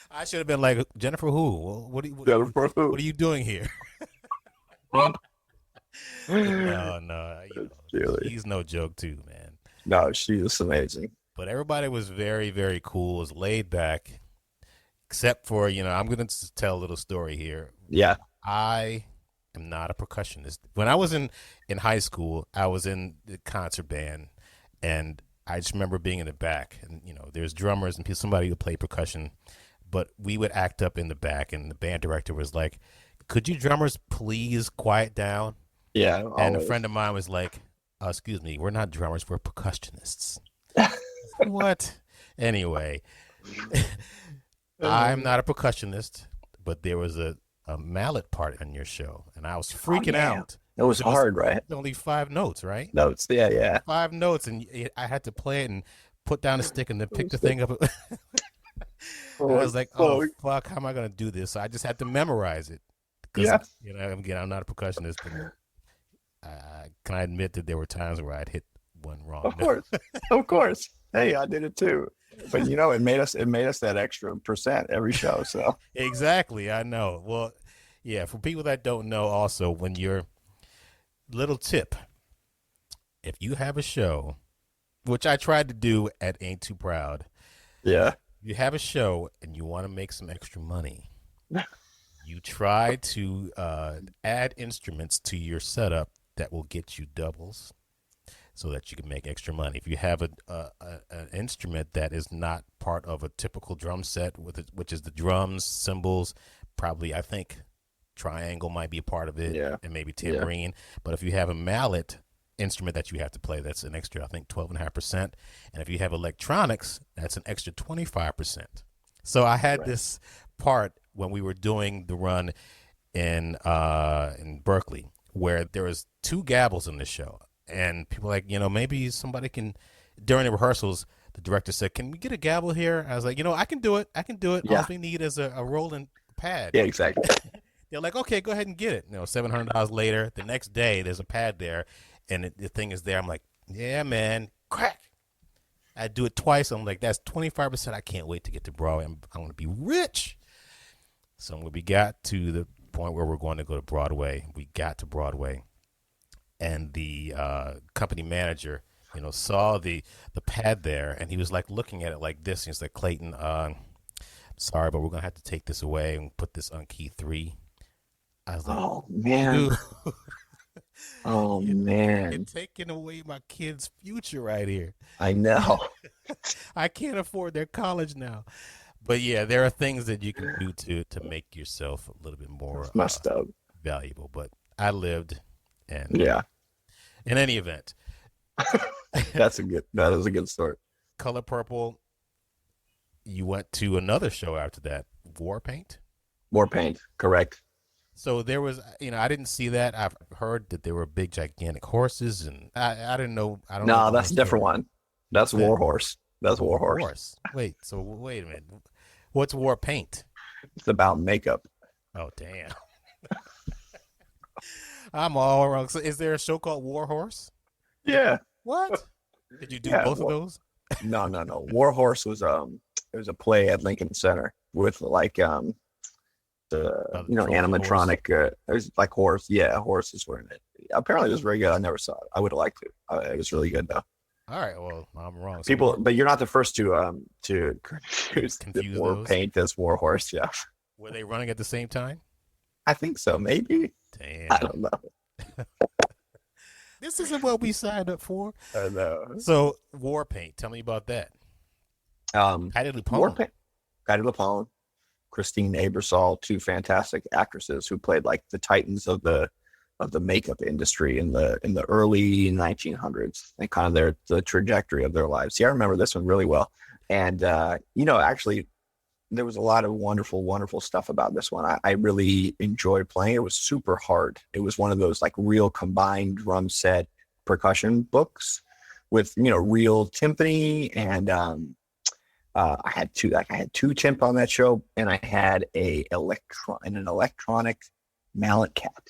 S2: I should have been like, Jennifer who? What are you doing here? No.
S3: Really?
S2: He's no joke too, man.
S3: No, she is amazing.
S2: But everybody was very, very cool. Was laid back, except for, I'm going to tell a little story here.
S3: Yeah.
S2: I am not a percussionist. When I was in high school, I was in the concert band. And I just remember being in the back, and there's drummers and somebody who play percussion, but we would act up in the back, and the band director was like, "Could you drummers please quiet down?"
S3: Yeah.
S2: And a
S3: Always.
S2: friend of mine was like, "Excuse me, we're not drummers, we're percussionists." What? Anyway, I'm not a percussionist, but there was a mallet part in your show, and I was freaking out.
S3: It was hard, right?
S2: It's only 5 notes, right?
S3: Notes. Yeah.
S2: 5 notes, and I had to play it and put down a stick and then pick the thing up. And I was like, "Oh fuck, how am I gonna do this?" So I just had to memorize it.
S3: Yeah.
S2: Again, I'm not a percussionist, but can I admit that there were times where I'd hit one wrong?
S3: Of course. Hey, I did it too. But it made us that extra % every show. So
S2: Exactly, I know. Well, yeah, for people that don't know, also, when you're little tip, if you have a show, which I tried to do at Ain't Too Proud,
S3: yeah,
S2: you have a show and you want to make some extra money, you try to add instruments to your setup that will get you doubles so that you can make extra money. If you have an instrument that is not part of a typical drum set, which is the drums, cymbals, probably, I think, triangle might be a part of it, and maybe tambourine. Yeah. But if you have a mallet instrument that you have to play, that's an extra, I think, 12.5%. And if you have electronics, that's an extra 25%. So I had this part when we were doing the run in Berkeley, where there was 2 gavels in the show, and people were like, maybe somebody can. During the rehearsals, the director said, "Can we get a gavel here?" I was like, I can do it. Yeah. All we need is a rolling pad.
S3: Yeah, exactly.
S2: They're like, "Okay, go ahead and get it." $700 later, the next day, there's a pad there, and the thing is there. I'm like, "Yeah, man, crack." I do it twice. I'm like, that's 25%. I can't wait to get to Broadway. I'm going to be rich. So when we got to the point where we're going to go to Broadway, we got to Broadway, and the company manager, saw the pad there, and he was like looking at it like this. And he's like, "Clayton, sorry, but we're going to have to take this away and put this on key 3. I was like,
S3: "Oh man, oh man,
S2: you're taking away my kid's future right here."
S3: I know.
S2: I can't afford their college now. But yeah, there are things that you can do to make yourself a little bit more
S3: messed up,
S2: valuable. But I lived, and in any event,
S3: that is a good story.
S2: Color Purple. You went to another show after that, War Paint, correct. So there was, I didn't see that. I've heard that there were big, gigantic horses, and I didn't know. I don't know.
S3: No, that's a different one. That's War Horse. That's War Horse.
S2: Wait a minute. What's War Paint?
S3: It's about makeup.
S2: Oh, damn. I'm all wrong. So is there a show called War Horse?
S3: Yeah.
S2: What? Did you do both of those?
S3: No. War Horse was it was a play at Lincoln Center with like animatronic there's like horse. Yeah, horses were in it. Apparently it was very good. I never saw it. I would have liked it. It was really good though.
S2: All right, well, I'm wrong.
S3: But you're not the first to confuse War
S2: those?
S3: Paint as War Horse. Yeah.
S2: Were they running at the same time?
S3: I think so. Maybe.
S2: Damn.
S3: I don't know.
S2: This isn't what we signed up for.
S3: I know.
S2: So War Paint. Tell me about that. Patti
S3: LuPone, Christine Aebersold, 2 fantastic actresses who played like the titans of the makeup industry in the early 1900s, and kind of the trajectory of their lives. See, I remember this one really well. And actually there was a lot of wonderful stuff about this one. I really enjoyed playing. It was super hard. It was one of those like real combined drum set percussion books with real timpani, and I had 2 timp on that show, and I had an electronic mallet cat.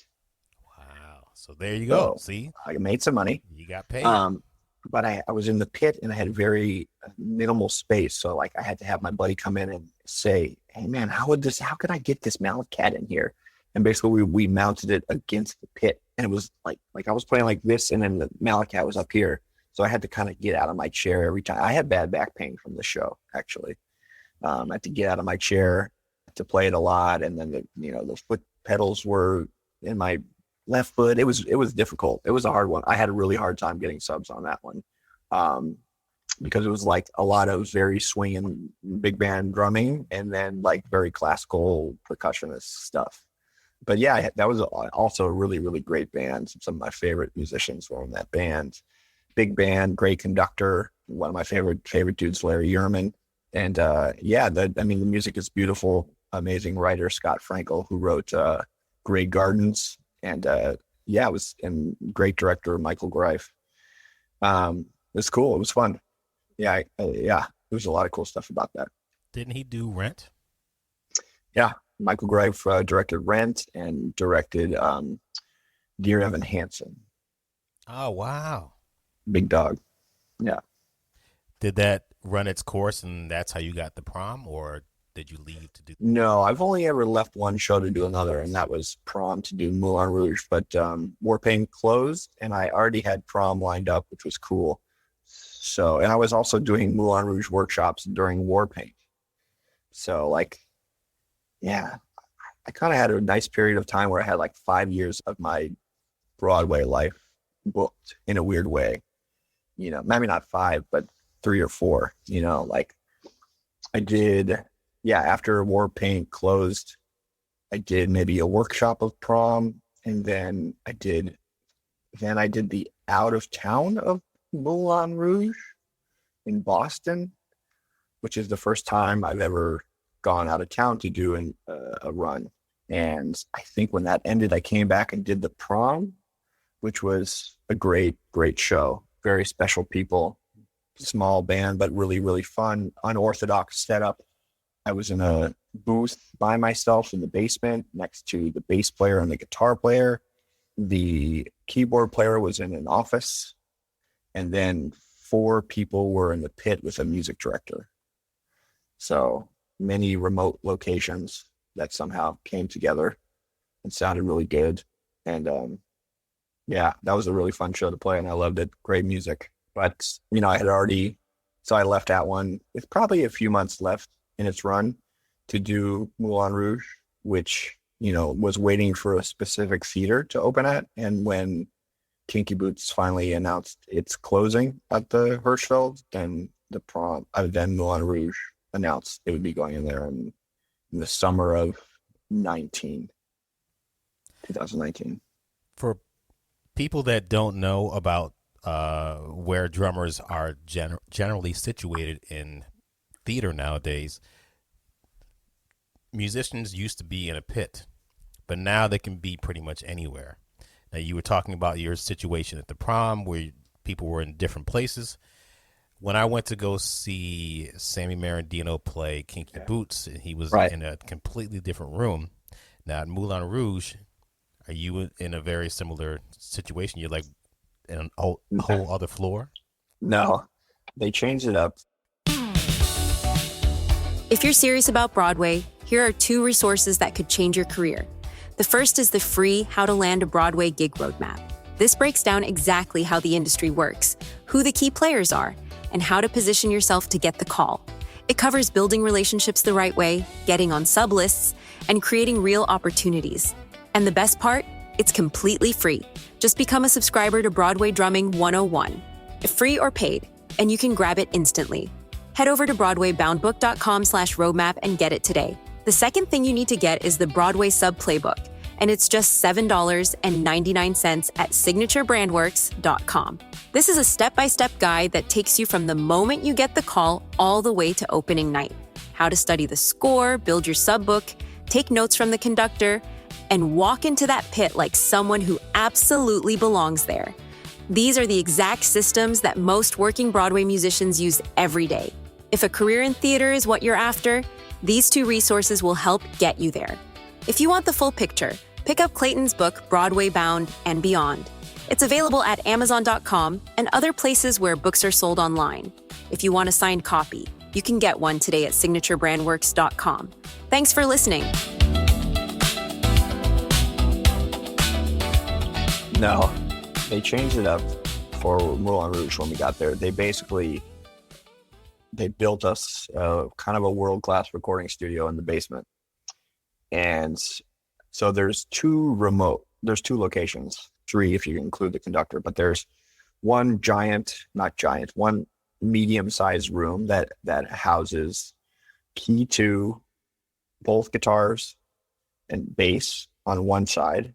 S2: Wow. So there you go. See,
S3: I made some money.
S2: You got paid.
S3: But I was in the pit, and I had very minimal space. So like I had to have my buddy come in and say, "Hey man, how could I get this mallet cat in here?" And basically we mounted it against the pit, and it was like I was playing like this, and then the mallet cat was up here. So I had to kind of get out of my chair every time. I had bad back pain from the show, actually. I had to get out of my chair to play it a lot. And then the foot pedals were in my left foot. It was difficult. It was a hard one. I had a really hard time getting subs on that one. because it was like a lot of very swinging big band drumming and then like very classical percussionist stuff. But yeah, that was also a really, really great band. Some of my favorite musicians were in that band. Big band, great conductor. One of my favorite dudes, Larry Yerman. And the music is beautiful. Amazing writer, Scott Frankel, who wrote Grey Gardens. And it was, and great director, Michael Greif. It was cool. It was fun. There was a lot of cool stuff about that.
S2: Didn't he do Rent?
S3: Yeah, Michael Greif directed Rent and directed Dear Evan Hansen.
S2: Oh, wow.
S3: Big dog. Yeah.
S2: Did that run its course and that's how you got the prom, or did you leave to do?
S3: No, I've only ever left one show to do another, and that was prom to do Moulin Rouge. But Warpaint closed, and I already had prom lined up, which was cool. So, and I was also doing Moulin Rouge workshops during Warpaint. So, like, yeah, I kind of had a nice period of time where I had like 5 years of my Broadway life booked in a weird way. You know, maybe not 5, but 3 or 4, you know, like I did, after Warpaint closed, I did maybe a workshop of prom, and then I did the out of town of Moulin Rouge in Boston, which is the first time I've ever gone out of town to do a run. And I think when that ended, I came back and did the prom, which was a great, great show. Very special people, small band, but really, really fun, unorthodox setup. I was in a booth by myself in the basement next to the bass player and the guitar player. The keyboard player was in an office. And then 4 people were in the pit with a music director. So many remote locations that somehow came together and sounded really good. And that was a really fun show to play, and I loved it. Great music. But, you know, I left that one with probably a few months left in its run to do Moulin Rouge, which, you know, was waiting for a specific theater to open at. And when Kinky Boots finally announced its closing at the Hirschfeld, then then Moulin Rouge announced it would be going in there in the summer of 2019.
S2: For people that don't know about where drummers are generally situated in theater nowadays, musicians used to be in a pit, but now they can be pretty much anywhere. Now, you were talking about your situation at the prom where people were in different places. When I went to go see Sammy Marandino play Kinky Boots, he was in a completely different room. Now, at Moulin Rouge, are you in a very similar situation? You're like in a whole other floor?
S3: No, they changed it up.
S4: If you're serious about Broadway, here are 2 resources that could change your career. The first is the free How to Land a Broadway Gig Roadmap. This breaks down exactly how the industry works, who the key players are, and how to position yourself to get the call. It covers building relationships the right way, getting on sublists, and creating real opportunities. And the best part? It's completely free. Just become a subscriber to Broadway Drumming 101. Free or paid, and you can grab it instantly. Head over to BroadwayBoundBook.com/roadmap and get it today. The second thing you need to get is the Broadway Sub Playbook, and it's just $7.99 at signaturebrandworks.com. This is a step-by-step guide that takes you from the moment you get the call all the way to opening night. How to study the score, build your sub book, take notes from the conductor, and walk into that pit like someone who absolutely belongs there. These are the exact systems that most working Broadway musicians use every day. If a career in theater is what you're after, these 2 resources will help get you there. If you want the full picture, pick up Clayton's book, Broadway Bound and Beyond. It's available at Amazon.com and other places where books are sold online. If you want a signed copy, you can get one today at signaturebrandworks.com. Thanks for listening.
S3: No, they changed it up for Moulin Rouge when we got there. They built us kind of a world-class recording studio in the basement. And so there's 2 locations, 3 if you include the conductor, but there's one one medium-sized room that houses key 2, both guitars and bass on one side.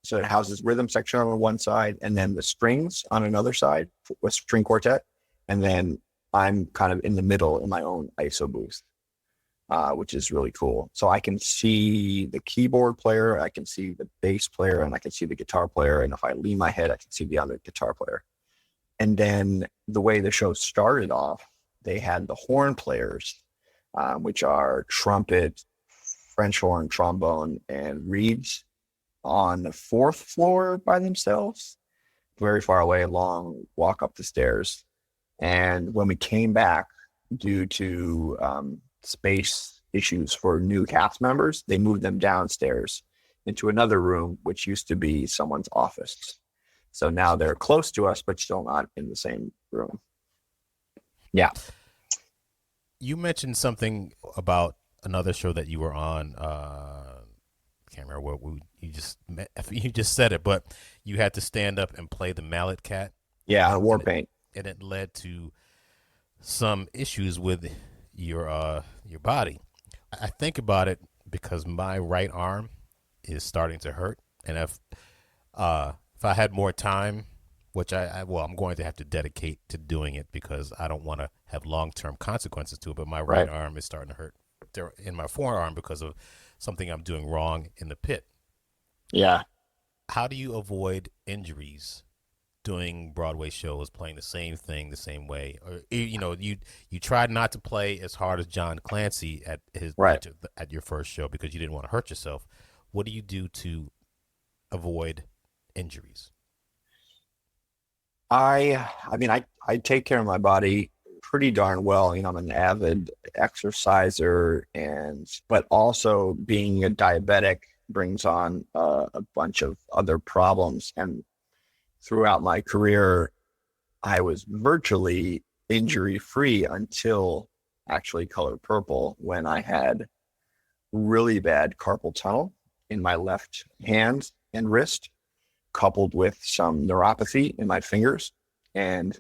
S3: So it houses rhythm section on one side and then the strings on another side with string quartet. And then I'm kind of in the middle in my own ISO booth, which is really cool. So I can see the keyboard player, I can see the bass player, and I can see the guitar player. And if I lean my head, I can see the other guitar player. And then the way the show started off, they had the horn players, which are trumpet, French horn, trombone, and reeds on the 4th floor by themselves, very far away, long walk up the stairs. And when we came back, due to space issues for new cast members, they moved them downstairs into another room, which used to be someone's office. So now they're close to us, but still not in the same room. Yeah.
S2: You mentioned something about another show that you were on. Can't remember what you just said it, but you had to stand up and play the mallet cat.
S3: Yeah, war paint.
S2: And it led to some issues with your body. I think about it because my right arm is starting to hurt, and if I had more time, which I'm going to have to dedicate to doing it because I don't want to have long-term consequences to it, but my right arm is starting to hurt in my forearm because of something I'm doing wrong in the pit.
S3: Yeah.
S2: How do you avoid injuries doing Broadway shows, playing the same thing the same way? Or, you tried not to play as hard as John Clancy at your first show because you didn't want to hurt yourself. What do you do to avoid injuries?
S3: I take care of my body pretty darn well. I'm an avid exerciser, but also being a diabetic brings on a bunch of other problems. And throughout my career, I was virtually injury-free until actually Color Purple, when I had really bad carpal tunnel in my left hand and wrist, coupled with some neuropathy in my fingers. And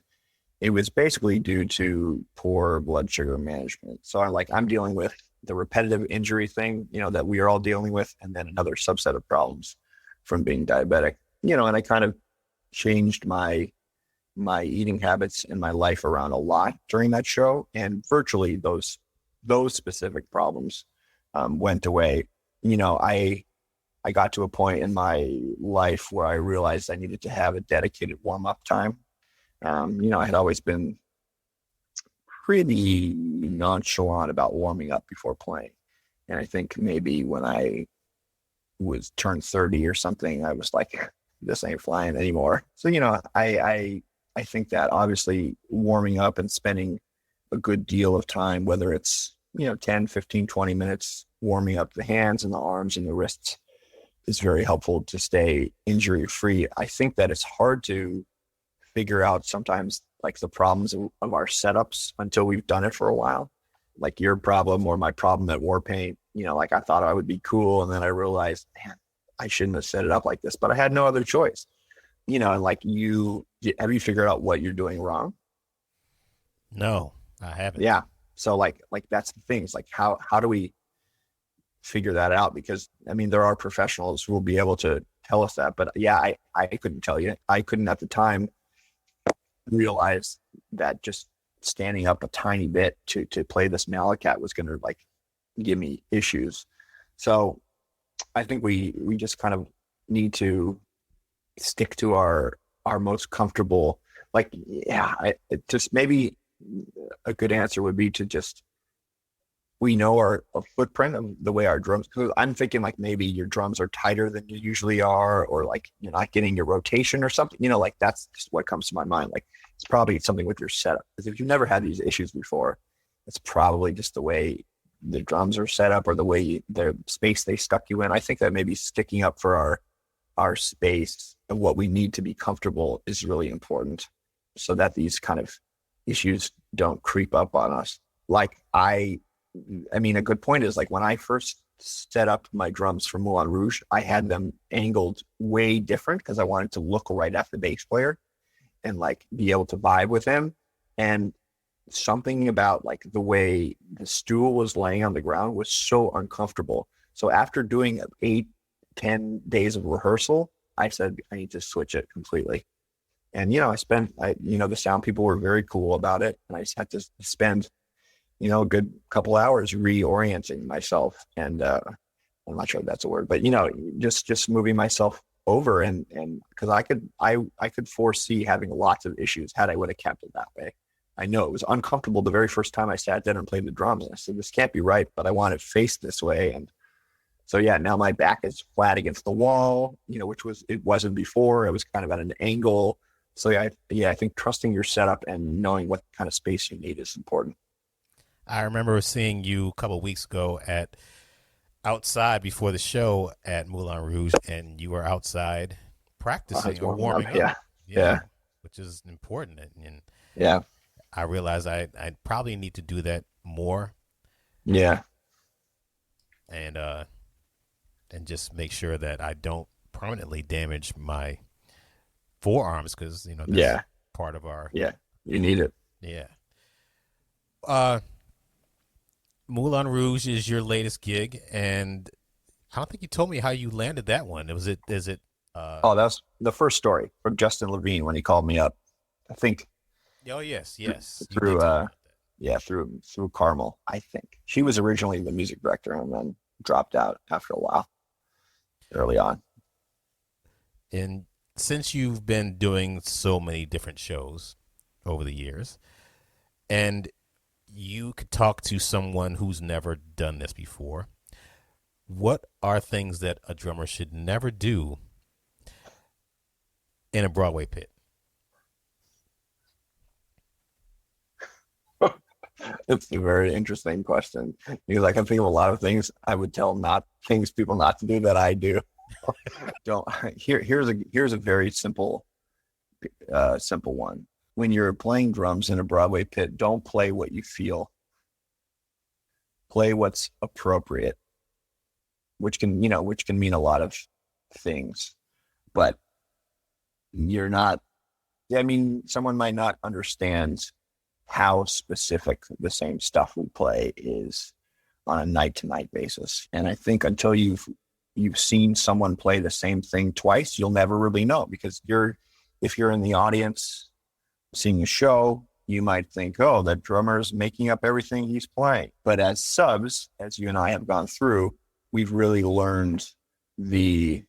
S3: it was basically due to poor blood sugar management. So I'm dealing with the repetitive injury thing, that we are all dealing with, and then another subset of problems from being diabetic, and I kind of changed my eating habits and my life around a lot during that show. And virtually those specific problems went away. I got to a point in my life where I realized I needed to have a dedicated warm-up time. I had always been pretty nonchalant about warming up before playing. And I think maybe when I was turned 30 or something, I was like, this ain't flying anymore. So, I think that obviously warming up and spending a good deal of time, whether it's, 10, 15, 20 minutes, warming up the hands and the arms and the wrists, is very helpful to stay injury free. I think that it's hard to figure out sometimes the problems of our setups until we've done it for a while. Like your problem or my problem at Warpaint, I thought I would be cool. And then I realized, man, I shouldn't have set it up like this, but I had no other choice. And have you figured out what you're doing wrong?
S2: No, I haven't.
S3: Yeah. So that's the thing. It's how do we figure that out? Because there are professionals who will be able to tell us that, but yeah, I couldn't tell you. I couldn't at the time realize that just standing up a tiny bit to play this Malacat was going to give me issues. So I think we just kind of need to stick to our most comfortable, just maybe a good answer would be to just, we know our footprint of the way our drums, because I'm thinking maybe your drums are tighter than you usually are, or you're not getting your rotation or something, that's just what comes to my mind. It's probably something with your setup, because if you've never had these issues before, it's probably just the way the drums are set up or the way the space they stuck you in. I think that maybe sticking up for our space and what we need to be comfortable is really important, so that these kind of issues don't creep up on us. A good point is when I first set up my drums for Moulin Rouge, I had them angled way different because I wanted to look right at the bass player. and like be able to vibe with him. And something about like the way the stool was laying on the ground was so uncomfortable. So after doing 8-10 days of rehearsal, I said, I need to switch it completely. And, the sound people were very cool about it. And I just had to spend, a good couple hours reorienting myself. And I'm not sure if that's a word, but, just moving myself over and because I could foresee having lots of issues had I would have kept it that way. I know it was uncomfortable the very first time I sat down and played the drums. And I said, this can't be right, but I want it faced this way. And so, yeah, now my back is flat against the wall, it wasn't before. It was kind of at an angle. So, I think trusting your setup and knowing what kind of space you need is important.
S2: I remember seeing you a couple of weeks ago outside before the show at Moulin Rouge, and you were outside practicing or warming up.
S3: Yeah.
S2: Which is important. And
S3: yeah,
S2: I realized I probably need to do that more.
S3: Yeah.
S2: And just make sure that I don't permanently damage my forearms because, that's part of our...
S3: Yeah, you need it.
S2: Yeah. Moulin Rouge is your latest gig, and I don't think you told me how you landed that one. Is it?
S3: That's the first story from Justin Levine when he called me up. I think.
S2: Oh yes.
S3: Through through Carmel. I think she was originally the music director and then dropped out after a while. Early on.
S2: And since you've been doing so many different shows over the years, and you could talk to someone who's never done this before, what are things that a drummer should never do in a Broadway pit?
S3: It's a very interesting question because I can think of a lot of things I would tell people not to do that I do. Here's a very simple one. When you're playing drums in a Broadway pit, don't play what you feel. Play what's appropriate, which can mean a lot of things, but someone might not understand how specific the same stuff we play is on a night-to-night basis. And I think until you've seen someone play the same thing twice, you'll never really know, because if you're in the audience seeing a show, you might think, oh, that drummer's making up everything he's playing. But as subs, as you and I have gone through, we've really learned the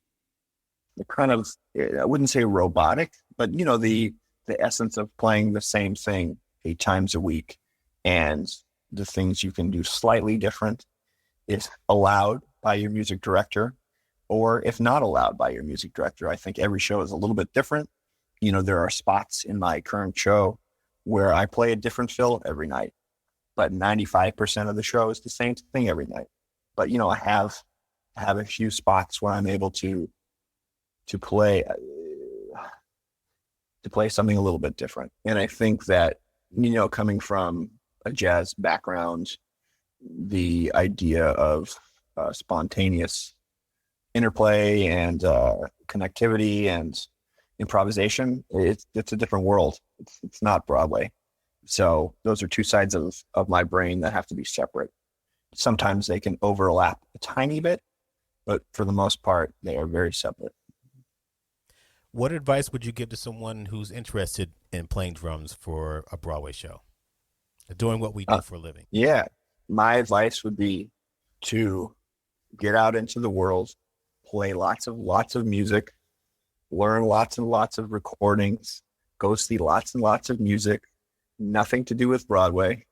S3: kind of, I wouldn't say robotic, but the essence of playing the same thing 8 times a week, and the things you can do slightly different if allowed by your music director, or if not allowed by your music director. I think every show is a little bit different. There are spots in my current show where I play a different fill every night, but 95% of the show is the same thing every night. But I have a few spots where I'm able to play something a little bit different. And I think that coming from a jazz background, the idea of spontaneous interplay and connectivity and improvisation, it's a different world. It's not Broadway. So those are two sides of my brain that have to be separate. Sometimes they can overlap a tiny bit, but for the most part, they are very separate.
S2: What advice would you give to someone who's interested in playing drums for a Broadway show, doing what we do for a living?
S3: Yeah. My advice would be to get out into the world, play lots of music, learn lots and lots of recordings, go see lots and lots of music, nothing to do with Broadway.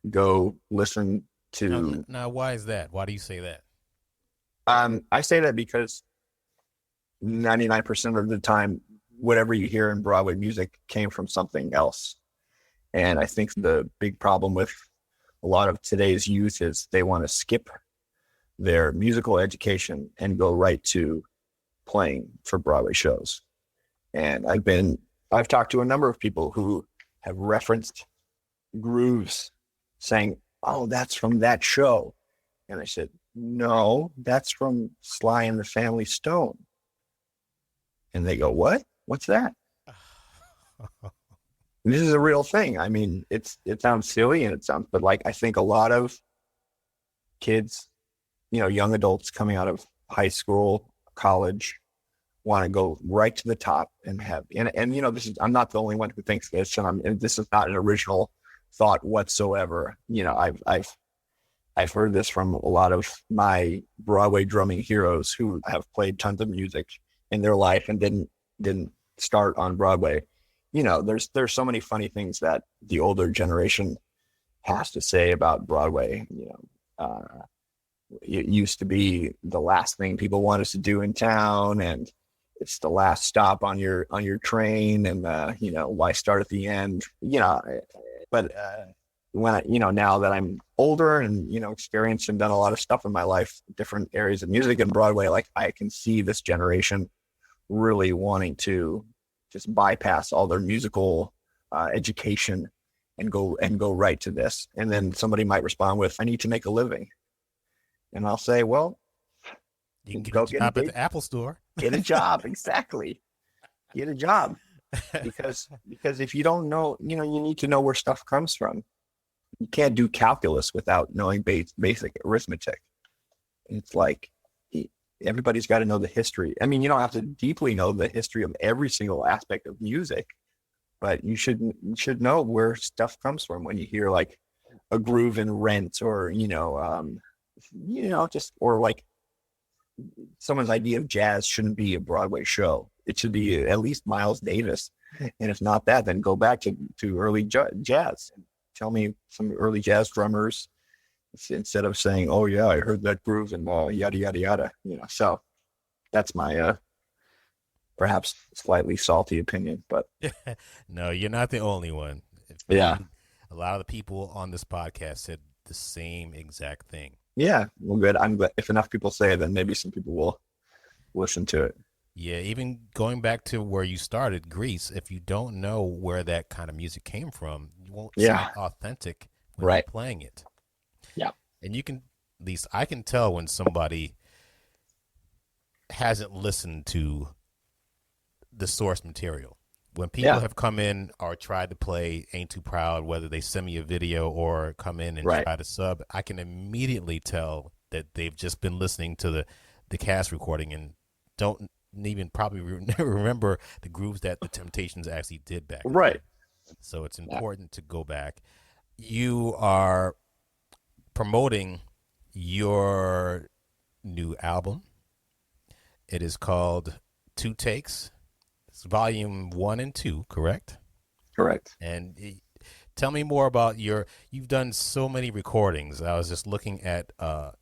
S3: Go listen to...
S2: Now, why is that? Why do you say that?
S3: I say that because 99% of the time, whatever you hear in Broadway music came from something else. And I think the big problem with a lot of today's youth is they want to skip their musical education and go right to playing for Broadway shows. And I've talked to a number of people who have referenced grooves saying, oh, that's from that show. And I said, no, that's from Sly and the Family Stone. And they go, what? What's that? And this is a real thing. I mean, it sounds silly but like, I think a lot of kids, young adults coming out of high school, college, want to go right to the top and I'm not the only one who thinks this, and this is not an original thought whatsoever. I've heard this from a lot of my Broadway drumming heroes who have played tons of music in their life and didn't start on Broadway. There's so many funny things that the older generation has to say about Broadway. It used to be the last thing people wanted to do in town, and it's the last stop on your train, and why start at the end? But when now that I'm older and experienced and done a lot of stuff in my life, different areas of music and Broadway, like, I can see this generation really wanting to just bypass all their musical education and go right to this. And then somebody might respond with, "I need to make a living," and I'll say, "Well,
S2: you can get a job at the Apple Store."
S3: Get a job, exactly. Get a job, because if you don't know, you need to know where stuff comes from. You can't do calculus without knowing basic arithmetic. It's like, everybody's got to know the history. I mean, you don't have to deeply know the history of every single aspect of music, but you should know where stuff comes from when you hear like a groove in Rent, or or like, someone's idea of jazz shouldn't be a Broadway show. It should be at least Miles Davis, and if not that, then go back to early jazz. Tell me some early jazz drummers, instead of saying, "Oh yeah, I heard that groove," and yada yada yada. So that's my perhaps slightly salty opinion, but
S2: no, you're not the only one.
S3: Yeah,
S2: a lot of the people on this podcast said the same exact thing.
S3: Yeah, well, good. I'm glad. If enough people say it, then maybe some people will listen to it.
S2: Yeah, even going back to where you started, Greece, if you don't know where that kind of music came from, you won't sound authentic when you're playing it.
S3: Yeah.
S2: And you can, at least I can tell when somebody hasn't listened to the source material. When people have come in or tried to play Ain't Too Proud, whether they send me a video or come in and try to sub, I can immediately tell that they've just been listening to the cast recording and don't even probably remember the grooves that the Temptations actually did back then. So it's important to go back. You are promoting your new album. It is called Two Takes. It's volume 1 and 2, correct?
S3: Correct.
S2: And tell me more about you've done so many recordings. I was just looking at on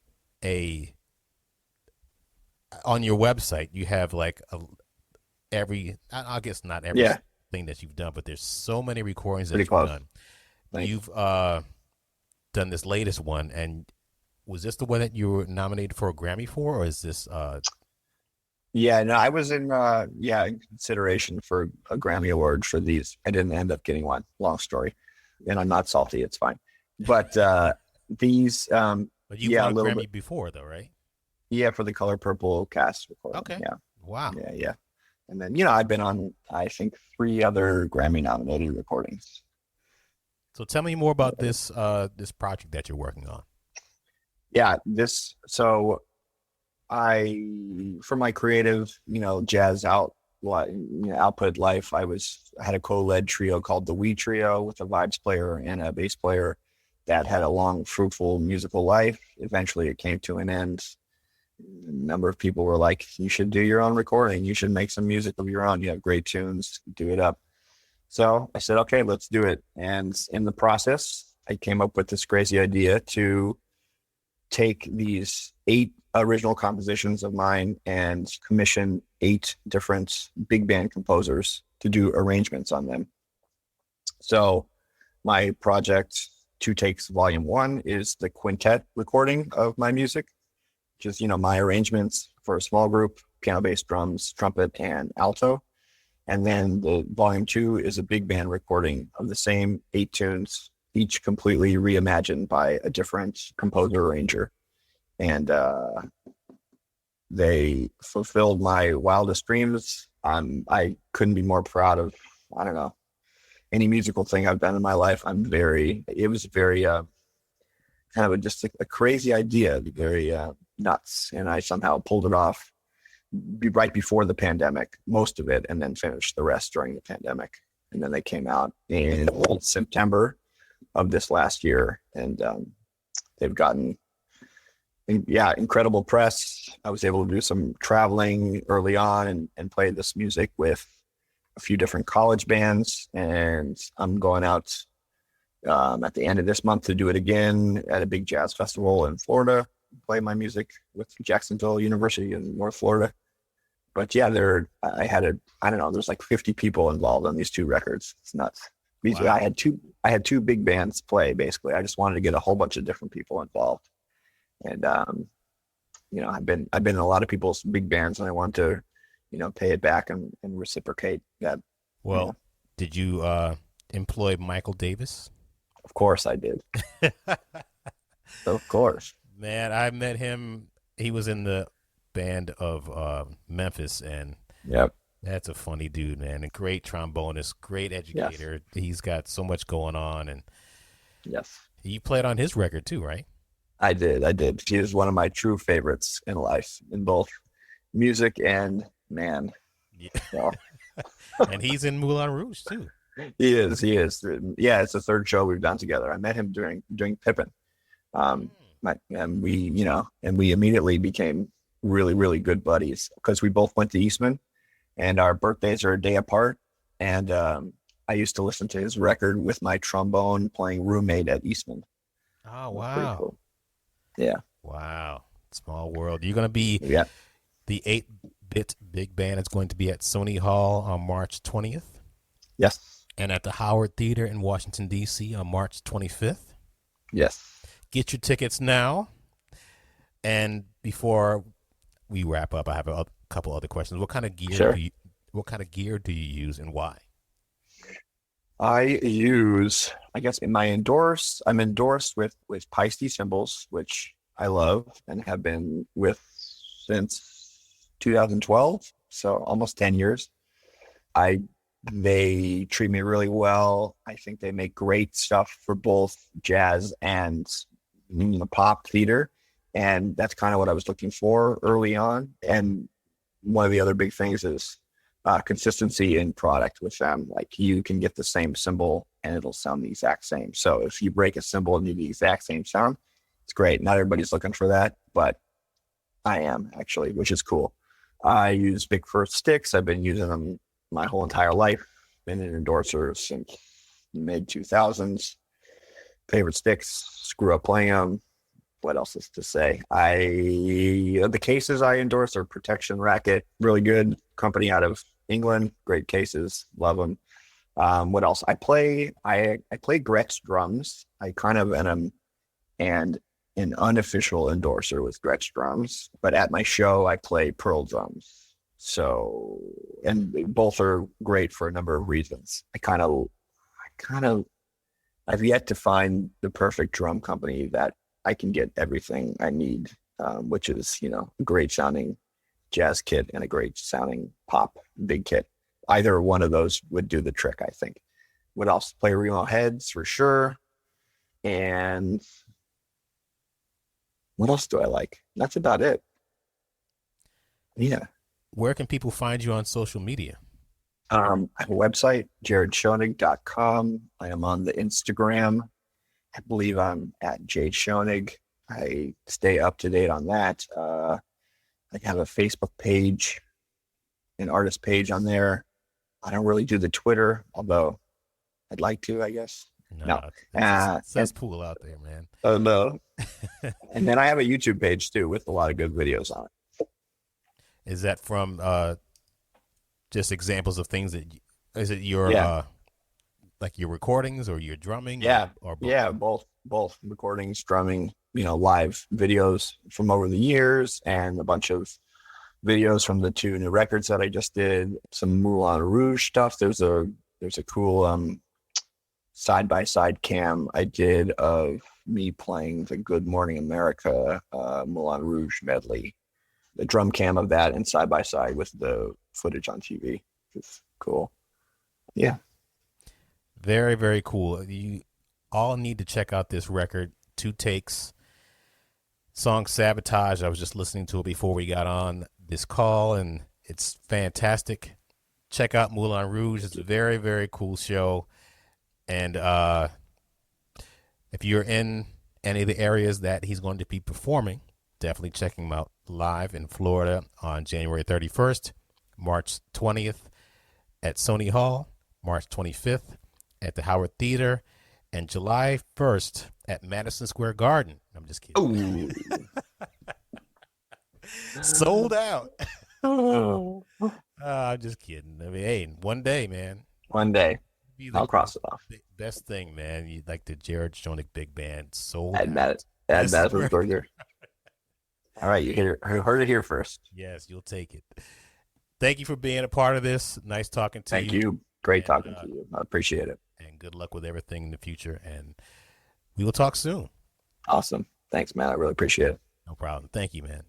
S2: your website, you have like I guess not every thing that you've done, but there's so many recordings that you've done.
S3: Thanks.
S2: You've done this latest one, and was this the one that you were nominated for a Grammy for, or is this
S3: Yeah, no, I was in consideration for a Grammy Award for these. I didn't end up getting one. Long story. And I'm not salty, it's fine. But these
S2: but you've won a Grammy before though, right?
S3: Yeah, for the Color Purple cast recording.
S2: Okay.
S3: Yeah.
S2: Wow.
S3: Yeah. And then, I've been on, I think, 3 other Grammy nominated recordings.
S2: So tell me more about this project that you're working on.
S3: Yeah, for my creative, jazz output life, I had a co-led trio called the We Trio with a vibes player and a bass player that had a long, fruitful musical life. Eventually it came to an end. A number of people were like, "You should do your own recording. You should make some music of your own. You have great tunes, do it up." So I said, okay, let's do it. And in the process, I came up with this crazy idea to take these 8 original compositions of mine and commission 8 different big band composers to do arrangements on them. So my project, Two Takes Volume 1, is the quintet recording of my music, which is, my arrangements for a small group, piano, bass, drums, trumpet, and alto. And then the Volume 2 is a big band recording of the same 8 tunes, each completely reimagined by a different composer arranger. And they fulfilled my wildest dreams. I couldn't be more proud of, any musical thing I've done in my life, it was very kind of just a crazy idea, very nuts. And I somehow pulled it off right before the pandemic, most of it, and then finished the rest during the pandemic. And then they came out in September of this last year, and they've gotten, incredible press. I was able to do some traveling early on and play this music with a few different college bands, and I'm going out at the end of this month to do it again at a big jazz festival in Florida, play my music with Jacksonville University in North Florida. But yeah, there's like 50 people involved on these 2 records. It's nuts. Wow. I had two big bands play, basically. I just wanted to get a whole bunch of different people involved. And I've been in a lot of people's big bands, and I want to, pay it back and reciprocate that.
S2: Well, did you employ Michael Davis?
S3: Of course I did. Of course.
S2: Man, I met him. He was in the band of Memphis, and
S3: yep,
S2: that's a funny dude, man. A great trombonist, great educator. Yes. He's got so much going on, and
S3: yes,
S2: you played on his record too, right?
S3: I did. He is one of my true favorites in life, in both music and man.
S2: Yeah. So. And he's in Moulin Rouge too.
S3: He is. Yeah, it's the 3rd show we've done together. I met him during Pippin. And we immediately became really, really good buddies because we both went to Eastman, and our birthdays are a day apart. And I used to listen to his record with my trombone playing roommate at Eastman.
S2: Oh, wow.
S3: Cool. Yeah.
S2: Wow. Small world. You're going to be the 8-bit big band. It's going to be at Sony Hall on March 20th.
S3: Yes.
S2: And at the Howard Theater in Washington, D.C. on March 25th.
S3: Yes.
S2: Get your tickets now. And before we wrap up, I have a couple other questions. What kind of gear do you use, and why?
S3: I use, I guess, I'm endorsed with Paiste cymbals, which I love and have been with since 2012, so almost 10 years. They treat me really well. I think they make great stuff for both jazz and pop theater. And that's kind of what I was looking for early on. And one of the other big things is consistency in product with them. Like, you can get the same cymbal and it'll sound the exact same. So if you break a cymbal and do the exact same sound, it's great. Not everybody's looking for that, but I am, actually, which is cool. I use Big First sticks. I've been using them my whole entire life. Been an endorser since mid 2000s. Favorite sticks, screw up playing them. What else is to say? The cases I endorse are Protection Racket, really good company out of England. Great cases, love them. What else? I play Gretsch drums. I kind of am an unofficial endorser with Gretsch drums, but at my show I play Pearl drums. So, and both are great for a number of reasons. I've yet to find the perfect drum company that I can get everything I need, which is, a great sounding jazz kit and a great sounding pop big kit. Either one of those would do the trick, I think. What else? Play Remo heads for sure. And what else do I like? That's about it. Yeah.
S2: Where can people find you on social media?
S3: I have a website, jaredschonig.com. I am on the Instagram. I believe I'm at JSchonig. I stay up to date on that. I have a Facebook page, an artist page on there. I don't really do the Twitter, although I'd like to, I guess. No.
S2: That's cool out there, man.
S3: Oh, no. And then I have a YouTube page, too, with a lot of good videos on it.
S2: Is that from just examples of things that is it your like your recordings or your drumming?
S3: Yeah,
S2: or both?
S3: Yeah, both recordings, drumming, live videos from over the years, and a bunch of videos from the 2 new records that I just did. Some Moulin Rouge stuff. There's a cool side-by-side cam I did of me playing the Good Morning America Moulin Rouge medley. The drum cam of that and side-by-side with the footage on TV. It's cool. Yeah.
S2: Very, very cool. You all need to check out this record. 2 takes. Song Sabotage. I was just listening to it before we got on this call, and it's fantastic. Check out Moulin Rouge. It's a very, very cool show. And if you're in any of the areas that he's going to be performing, definitely check him out live in Florida on January 31st, March 20th at Sony Hall, March 25th at the Howard Theater, and July 1st at Madison Square Garden. I'm just kidding. Sold out. I'm just kidding. I mean, hey, one day, man.
S3: One day. I'll cross it off.
S2: Best thing, man. You like the Jared Schonig Big Band. Sold
S3: Add
S2: out.
S3: Madison Burger. All right, you heard it here first.
S2: Yes, you'll take it. Thank you for being a part of this. Nice talking to you.
S3: Thank you. Great talking to you. I appreciate it.
S2: And good luck with everything in the future. And we will talk soon.
S3: Awesome. Thanks, man. I really appreciate it.
S2: No problem. Thank you, man.